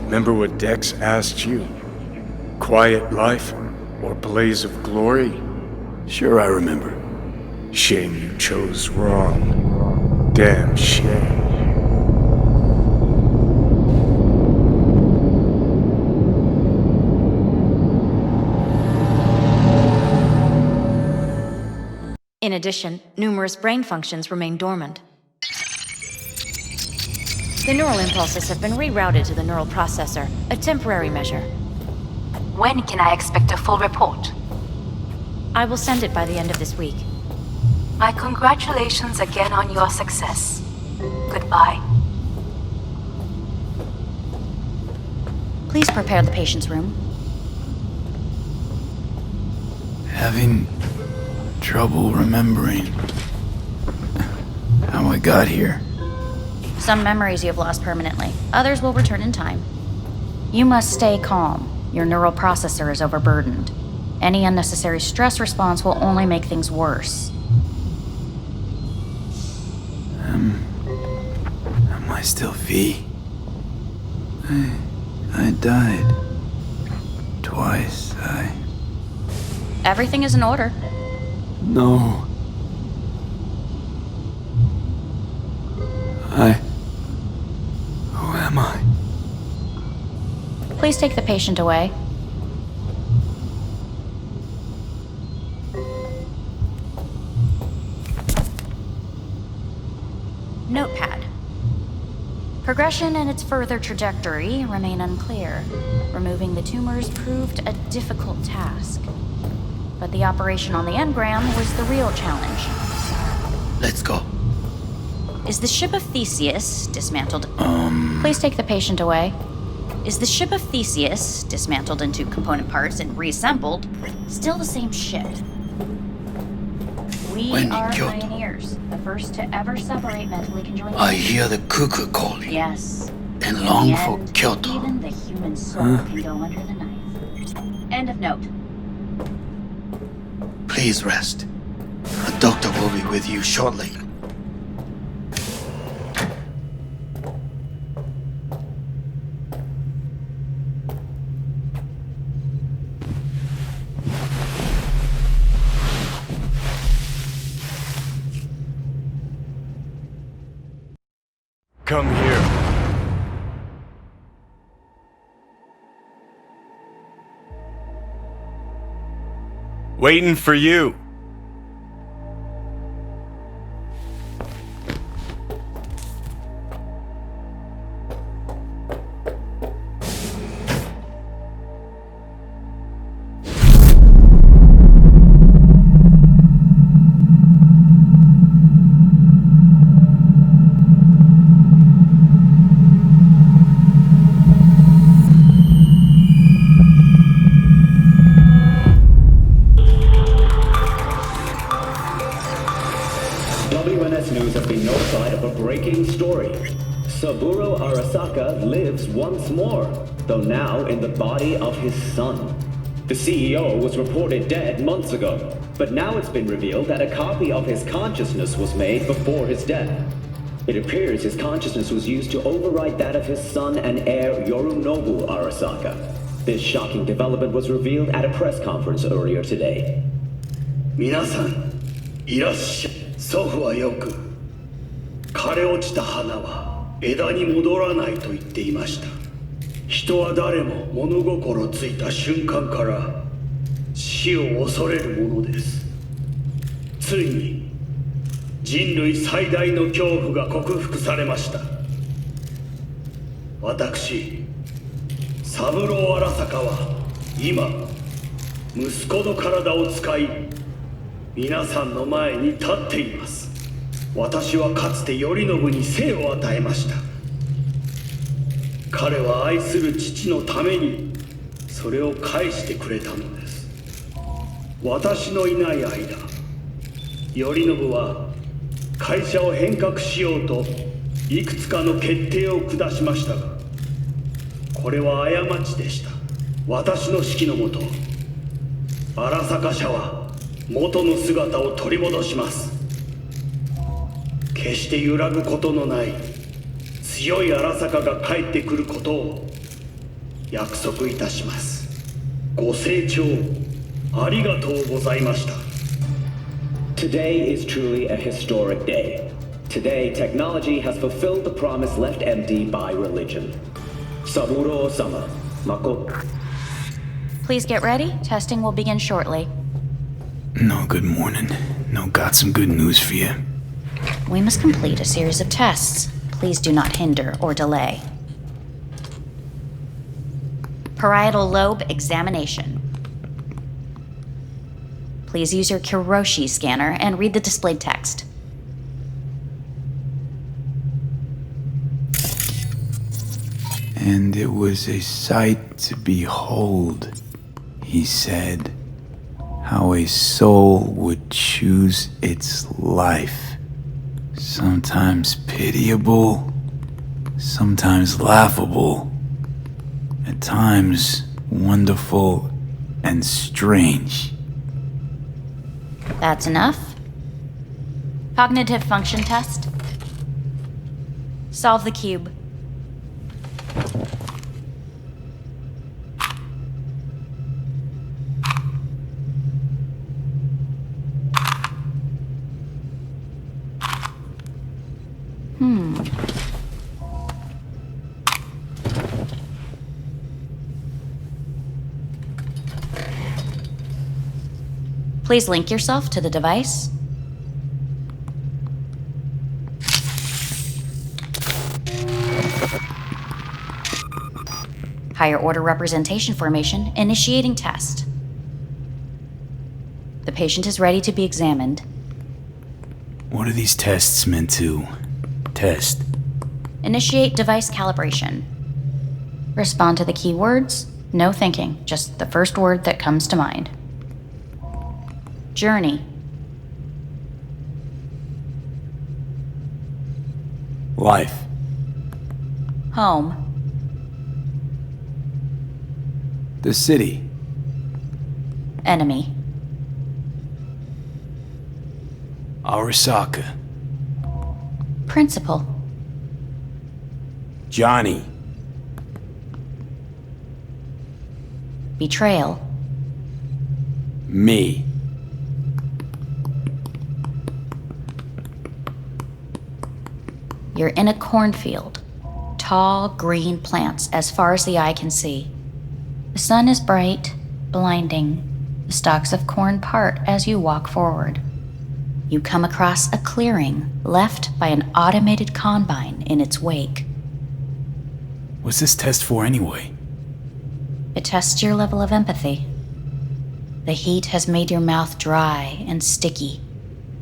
Remember what Dex asked you? Quiet life or blaze of glory? Sure I remember. Shame you chose wrong. Damn shame. In addition, numerous brain functions remain dormant. The neural impulses have been rerouted to the neural processor, a temporary measure. When can I expect a full report? I will send it by the end of this week. My congratulations again on your success. Goodbye. Please prepare the patient's room. Having trouble remembering how I got here. Some memories you have lost permanently. Others will return in time. You must stay calm. Your neural processor is overburdened. Any unnecessary stress response will only make things worse. Am I still V? I died. Twice, Everything is in order. No. Who am I? Please take the patient away. Notepad. Progression and its further trajectory remain unclear. Removing the tumors proved a difficult task. But the operation on the engram was the real challenge. Let's go. Is the ship of Theseus dismantled? Please take the patient away. Is the ship of Theseus, dismantled into component parts and reassembled, still the same ship? We are pioneers, the first to ever separate mentally conjoined. I hear the cuckoo calling. Yes. And long for Kyoto. Even the human soul can go under the knife. End of note. Please rest. A doctor will be with you shortly. Come here. Waiting for you. WNS News has been notified of a breaking story. Saburo Arasaka lives once more, though now in the body of his son. The CEO was reported dead months ago, but now it's been revealed that a copy of his consciousness was made before his death. It appears his consciousness was used to override that of his son and heir Yorinobu Arasaka. This shocking development was revealed at a press conference earlier today. 皆さん、いらっしゃい。祖父はよく、枯れ落ちた花は枝に戻らないと言っていました。人は誰も物心ついた瞬間から死を恐れるものです。ついに人類最大の恐怖が克服されました。私、三郎荒坂は今、息子の体を使い、皆さんの前に立っています。私はかつて頼信に生を与えました。彼は愛する父のためにそれを返してくれたのです。私のいない間、頼信は会社を変革しようといくつかの決定を下しましたが、これは過ちでした。私の指揮のもと、荒坂社は元の姿を取り戻します。決して揺らぐことのない強い荒坂が帰ってくることを約束いたします。ご清聴ありがとうございました。 Today is truly a historic day. Today, technology has fulfilled the promise left empty by religion. Saburo-sama, Makoto. Please get ready. Testing will begin shortly. No, good morning. No, got some good news for you. We must complete a series of tests. Please do not hinder or delay. Parietal lobe examination. Please use your Kiroshi scanner and read the displayed text. And it was a sight to behold, he said. How a soul would choose its life. Sometimes pitiable, sometimes laughable, at times wonderful and strange. That's enough. Cognitive function test. Solve the cube. Please link yourself to the device. Higher order representation formation, initiating test. The patient is ready to be examined. What are these tests meant to test? Initiate device calibration. Respond to the keywords. No thinking, just the first word that comes to mind. Journey. Life. Home. The city. Enemy. Arasaka. Principal. Johnny. Betrayal. Me. You're in a cornfield. Tall, green plants as far as the eye can see. The sun is bright, blinding. The stalks of corn part as you walk forward. You come across a clearing left by an automated combine in its wake. What's this test for anyway? It tests your level of empathy. The heat has made your mouth dry and sticky.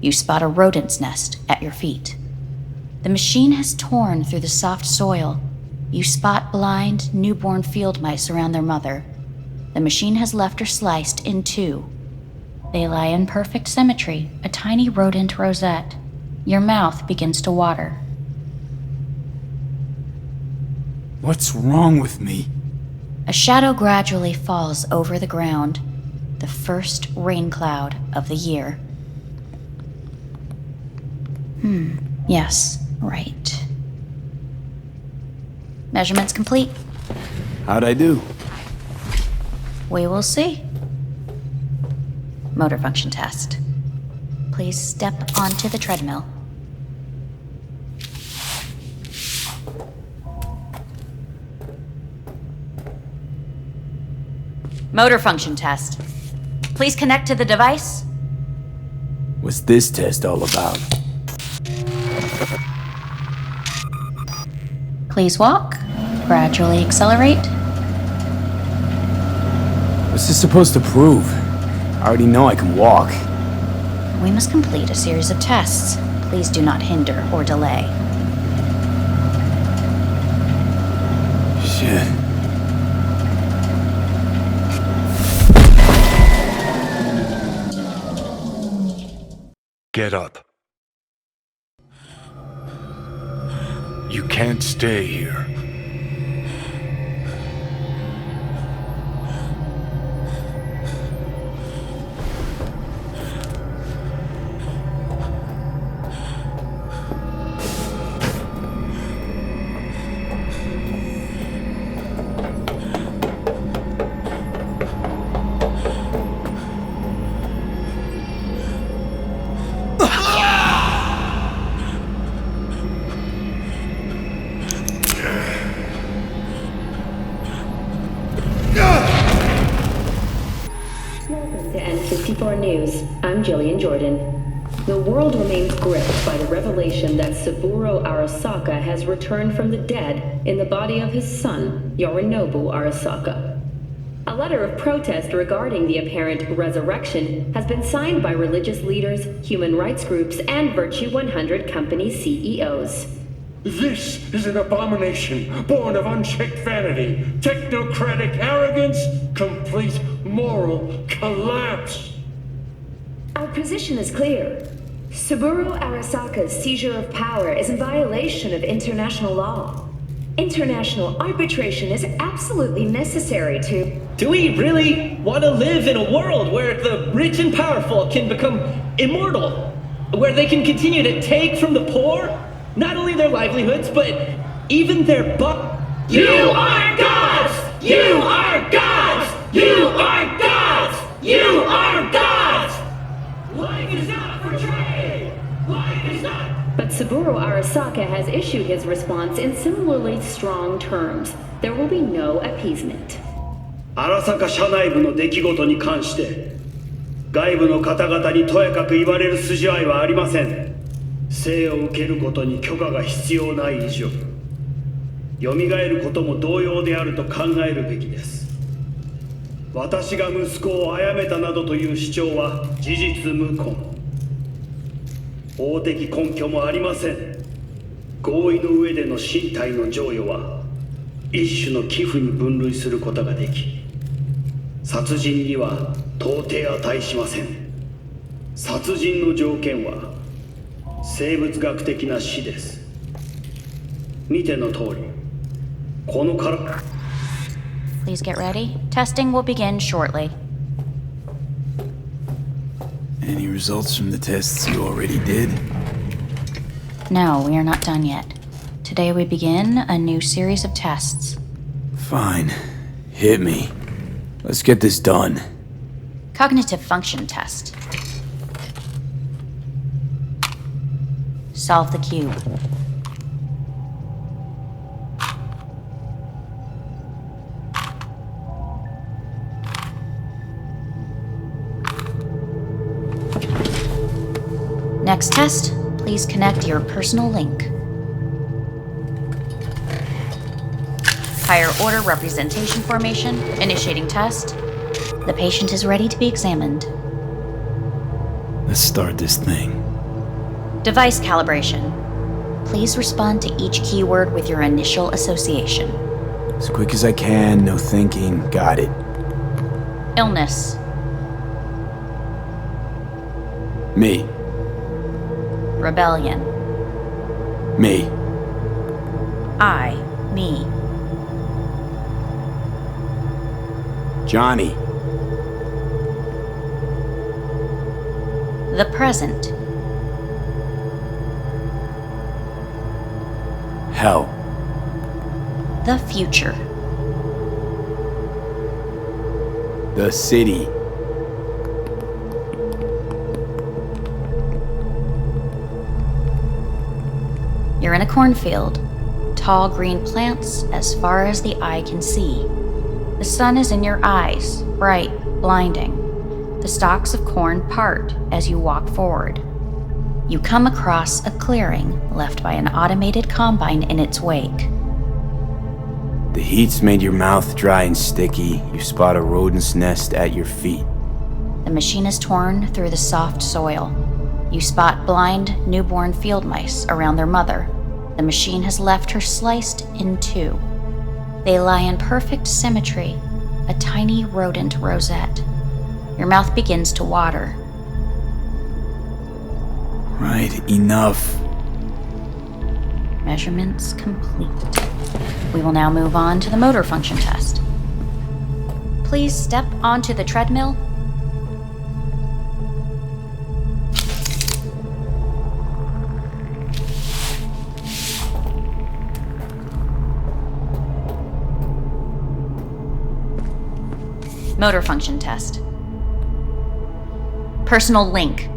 You spot a rodent's nest at your feet. The machine has torn through the soft soil. You spot blind, newborn field mice around their mother. The machine has left her sliced in two. They lie in perfect symmetry, a tiny rodent rosette. Your mouth begins to water. What's wrong with me? A shadow gradually falls over the ground. The first rain cloud of the year. Yes, right. Measurements complete. How'd I do? We will see. Motor function test. Please step onto the treadmill. Motor function test. Please connect to the device. What's this test all about? Please walk. Gradually accelerate. What's this supposed to prove? I already know I can walk. We must complete a series of tests. Please do not hinder or delay. Shit. Get up. You can't stay here. News. I'm Jillian Jordan. The world remains gripped by the revelation that Saburo Arasaka has returned from the dead in the body of his son, Yorinobu Arasaka. A letter of protest regarding the apparent resurrection has been signed by religious leaders, human rights groups, and Virtue 100 company CEOs. This is an abomination born of unchecked vanity, technocratic arrogance, complete moral collapse. Our position is clear. Saburo Arasaka's seizure of power is in violation of international law. International arbitration is absolutely necessary to... Do we really want to live in a world where the rich and powerful can become immortal? Where they can continue to take from the poor? Not only their livelihoods, but even their You are gods! You are gods! You are gods! You are gods! Life is not for trade! Life is not... But Saburo Arasaka has issued his response in similarly strong terms. There will be no appeasement. 荒坂社内部の出来事に関して外部の方々にとやかく言われる筋合いはありません。生を受けることに許可が必要ない以上蘇ることも同様であると考えるべきです。私が息子を殺めたなどという主張は事実無根。法的根拠もありません。合意の上での身体の贈与は一種の寄付に分類することができ殺人には到底値しません。殺人の条件は生物学的な死です。見ての通り、この体。Please get ready. Testing will begin shortly. Any results from the tests you already did? No, we are not done yet. Today we begin a new series of tests. Fine. Hit me. Let's get this done. Cognitive function test. Solve the cube. Next test, please connect your personal link. Higher order representation formation, initiating test. The patient is ready to be examined. Let's start this thing. Device calibration. Please respond to each keyword with your initial association. As quick as I can, no thinking. Got it. Illness. Me. Rebellion. Me. Me. Johnny. The present. Hell. The future. The city. You're in a cornfield. Tall green plants as far as the eye can see. The sun is in your eyes, bright, blinding. The stalks of corn part as you walk forward. You come across a clearing left by an automated combine in its wake. The heat's made your mouth dry and sticky. You spot a rodent's nest at your feet. The machine is torn through the soft soil. You spot blind, newborn field mice around their mother. The machine has left her sliced in two. They lie in perfect symmetry, a tiny rodent rosette. Your mouth begins to water. Right, enough. Measurements complete. We will now move on to the motor function test. Please step onto the treadmill. Motor function test. Personal link.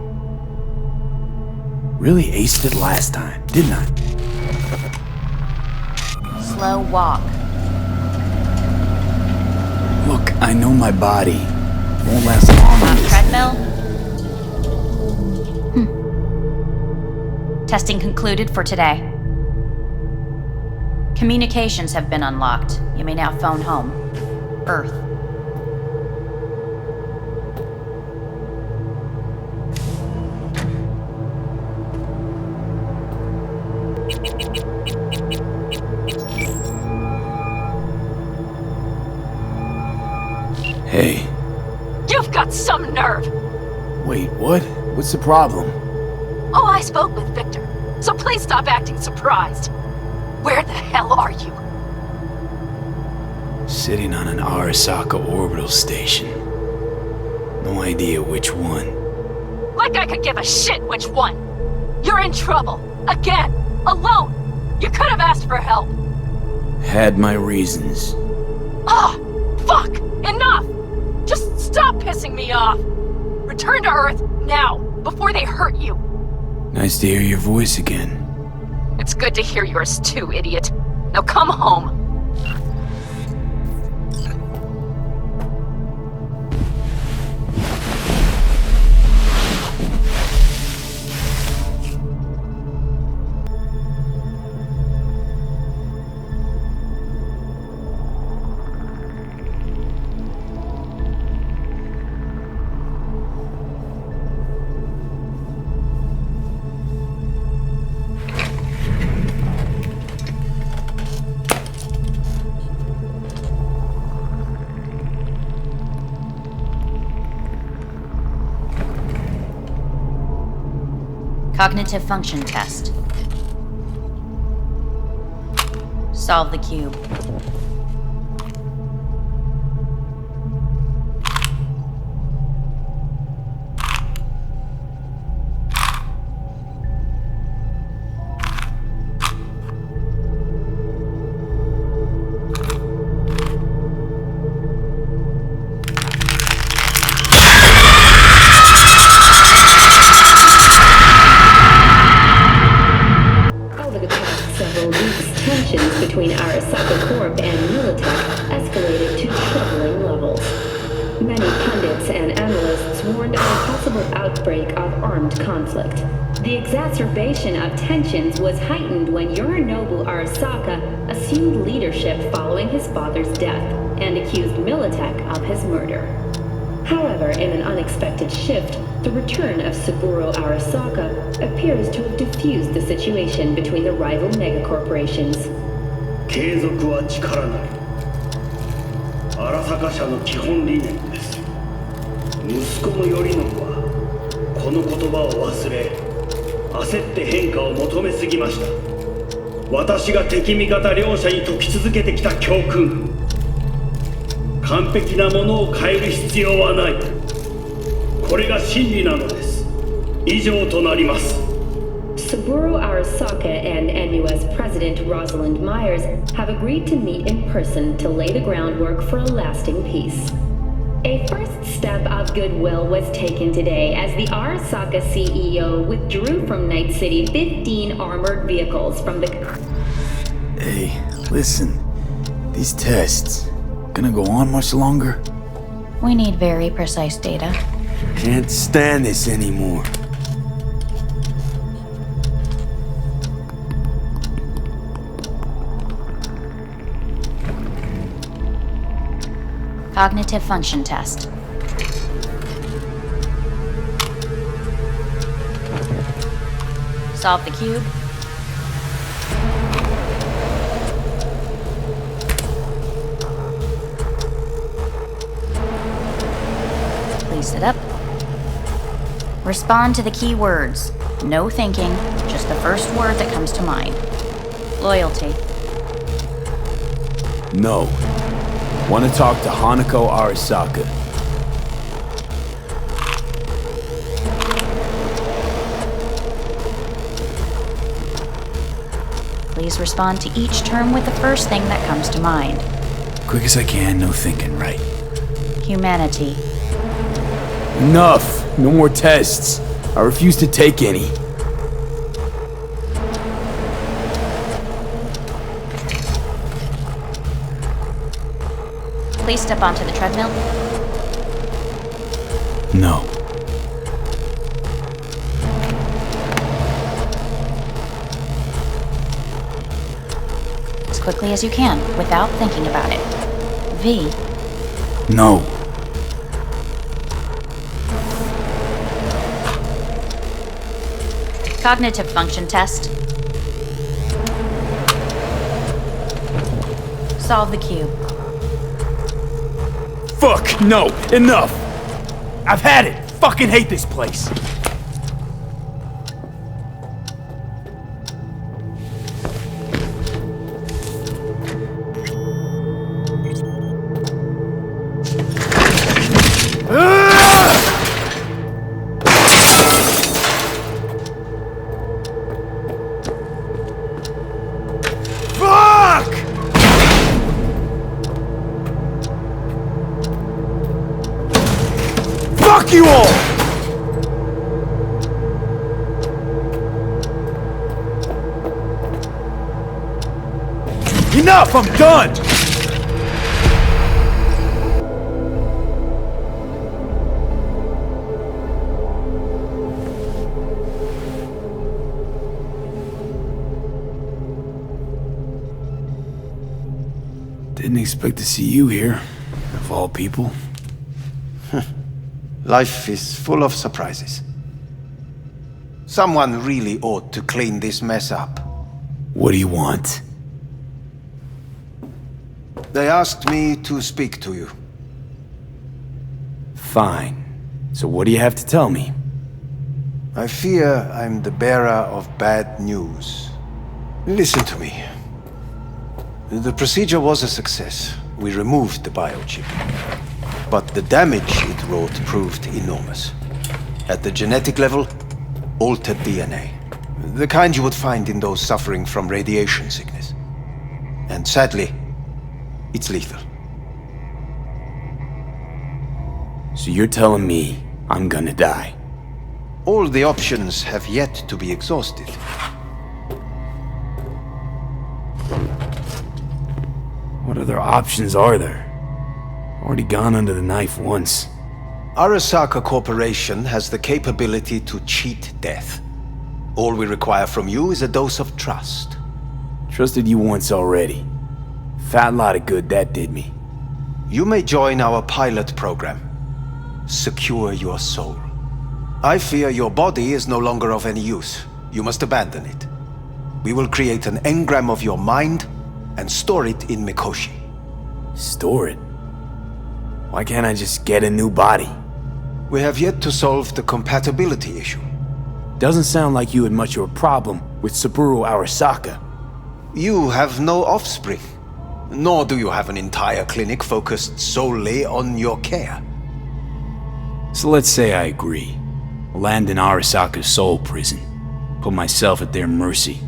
Really aced it last time, didn't I? Slow walk. Look, I know my body. Won't last long on this treadmill. Testing concluded for today. Communications have been unlocked. You may now phone home. Earth. Hey. You've got some nerve! Wait, what? What's the problem? Oh, I spoke with Victor, so please stop acting surprised. Where the hell are you? Sitting on an Arasaka orbital station. No idea which one. Like I could give a shit which one. You're in trouble. Again. Alone. You could have asked for help. Had my reasons. Ah! Fuck! Enough! Just stop pissing me off! Return to Earth, now, before they hurt you! Nice to hear your voice again. It's good to hear yours too, idiot. Now come home. Cognitive function test. Solve the cube. Between Arasaka Corp and Militech escalated to troubling levels. Many pundits and analysts warned of a possible outbreak of armed conflict. The exacerbation of tensions was heightened when Yorinobu Arasaka assumed leadership following his father's death and accused Militech of his murder. However, in an unexpected shift, the return of Saburo Arasaka appears to have diffused the situation between the rival megacorporations. 継続は力なり。荒坂社の基本理念です。息子の頼信はこの言葉を忘れ、焦って変化を求めすぎました。私が敵味方両者に説き続けてきた教訓。完璧なものを変える必要はない。これが真理なのです。以上となります。 Saburo Arasaka and NUS President Rosalind Myers have agreed to meet in person to lay the groundwork for a lasting peace. A first step of goodwill was taken today as the Arasaka CEO withdrew from Night City 15 armored vehicles from the... Hey, listen. These tests, gonna go on much longer? We need very precise data. Can't stand this anymore. Cognitive function test. Solve the cube. Please sit up. Respond to the key words. No thinking, just the first word that comes to mind. Loyalty. No. Want to talk to Hanako Arasaka. Please respond to each term with the first thing that comes to mind. Quick as I can, no thinking, right? Humanity. Enough! No more tests. I refuse to take any. Please step onto the treadmill. No. As quickly as you can, without thinking about it. V. No. Cognitive function test. Solve the cube. Fuck! No! Enough! I've had it! fucking hate this place! Fuck you all! Enough! I'm done! Didn't expect to see you here, of all people. Life is full of surprises. Someone really ought to clean this mess up. What do you want? They asked me to speak to you. Fine. So what do you have to tell me? I fear I'm the bearer of bad news. Listen to me. The procedure was a success. We removed the biochip. But the damage it wrought proved enormous. At the genetic level, altered DNA. The kind you would find in those suffering from radiation sickness. And sadly, it's lethal. So you're telling me I'm gonna die? All the options have yet to be exhausted. What other options are there? Already gone under the knife once. Arasaka Corporation has the capability to cheat death. All we require from you is a dose of trust. Trusted you once already. Fat lot of good that did me. You may join our pilot program. Secure your soul. I fear your body is no longer of any use. You must abandon it. We will create an engram of your mind and store it in Mikoshi. Store it? Why can't I just get a new body? We have yet to solve the compatibility issue. Doesn't sound like you had much of a problem with Saburo Arasaka. You have no offspring. Nor do you have an entire clinic focused solely on your care. So let's say I agree. Land in Arasaka's soul prison. Put myself at their mercy.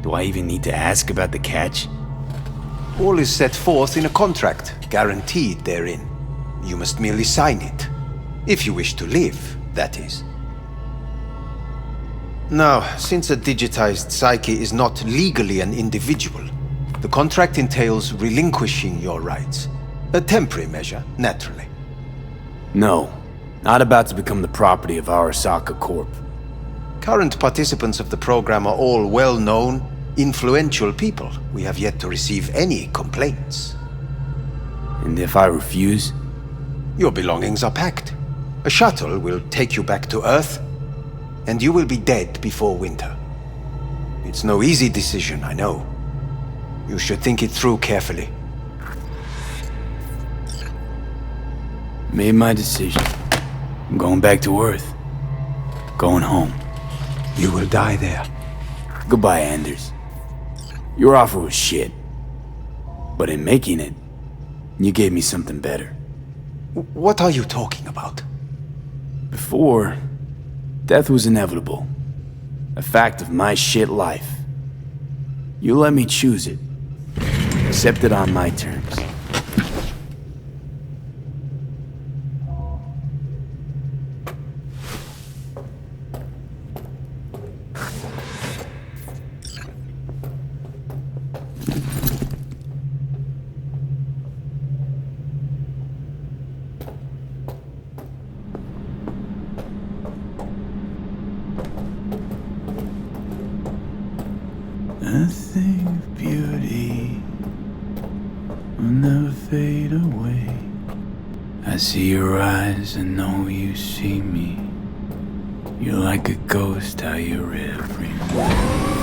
Do I even need to ask about the catch? All is set forth in a contract, guaranteed therein. You must merely sign it. If you wish to live, that is. Now, since a digitized psyche is not legally an individual, the contract entails relinquishing your rights. A temporary measure, naturally. No, not about to become the property of Arasaka Corp. Current participants of the program are all well-known, influential people. We have yet to receive any complaints. And if I refuse? Your belongings are packed. A shuttle will take you back to Earth, and you will be dead before winter. It's no easy decision, I know. You should think it through carefully. Made my decision. I'm going back to Earth. Going home. You will die there. Goodbye, Anders. Your offer was shit. But in making it, you gave me something better. What are you talking about? Before, death was inevitable. A fact of my shit life. You let me choose it. Accept it on my terms. Nothing of beauty will never fade away. I see your eyes and know you see me. You're like a ghost, how you're everywhere.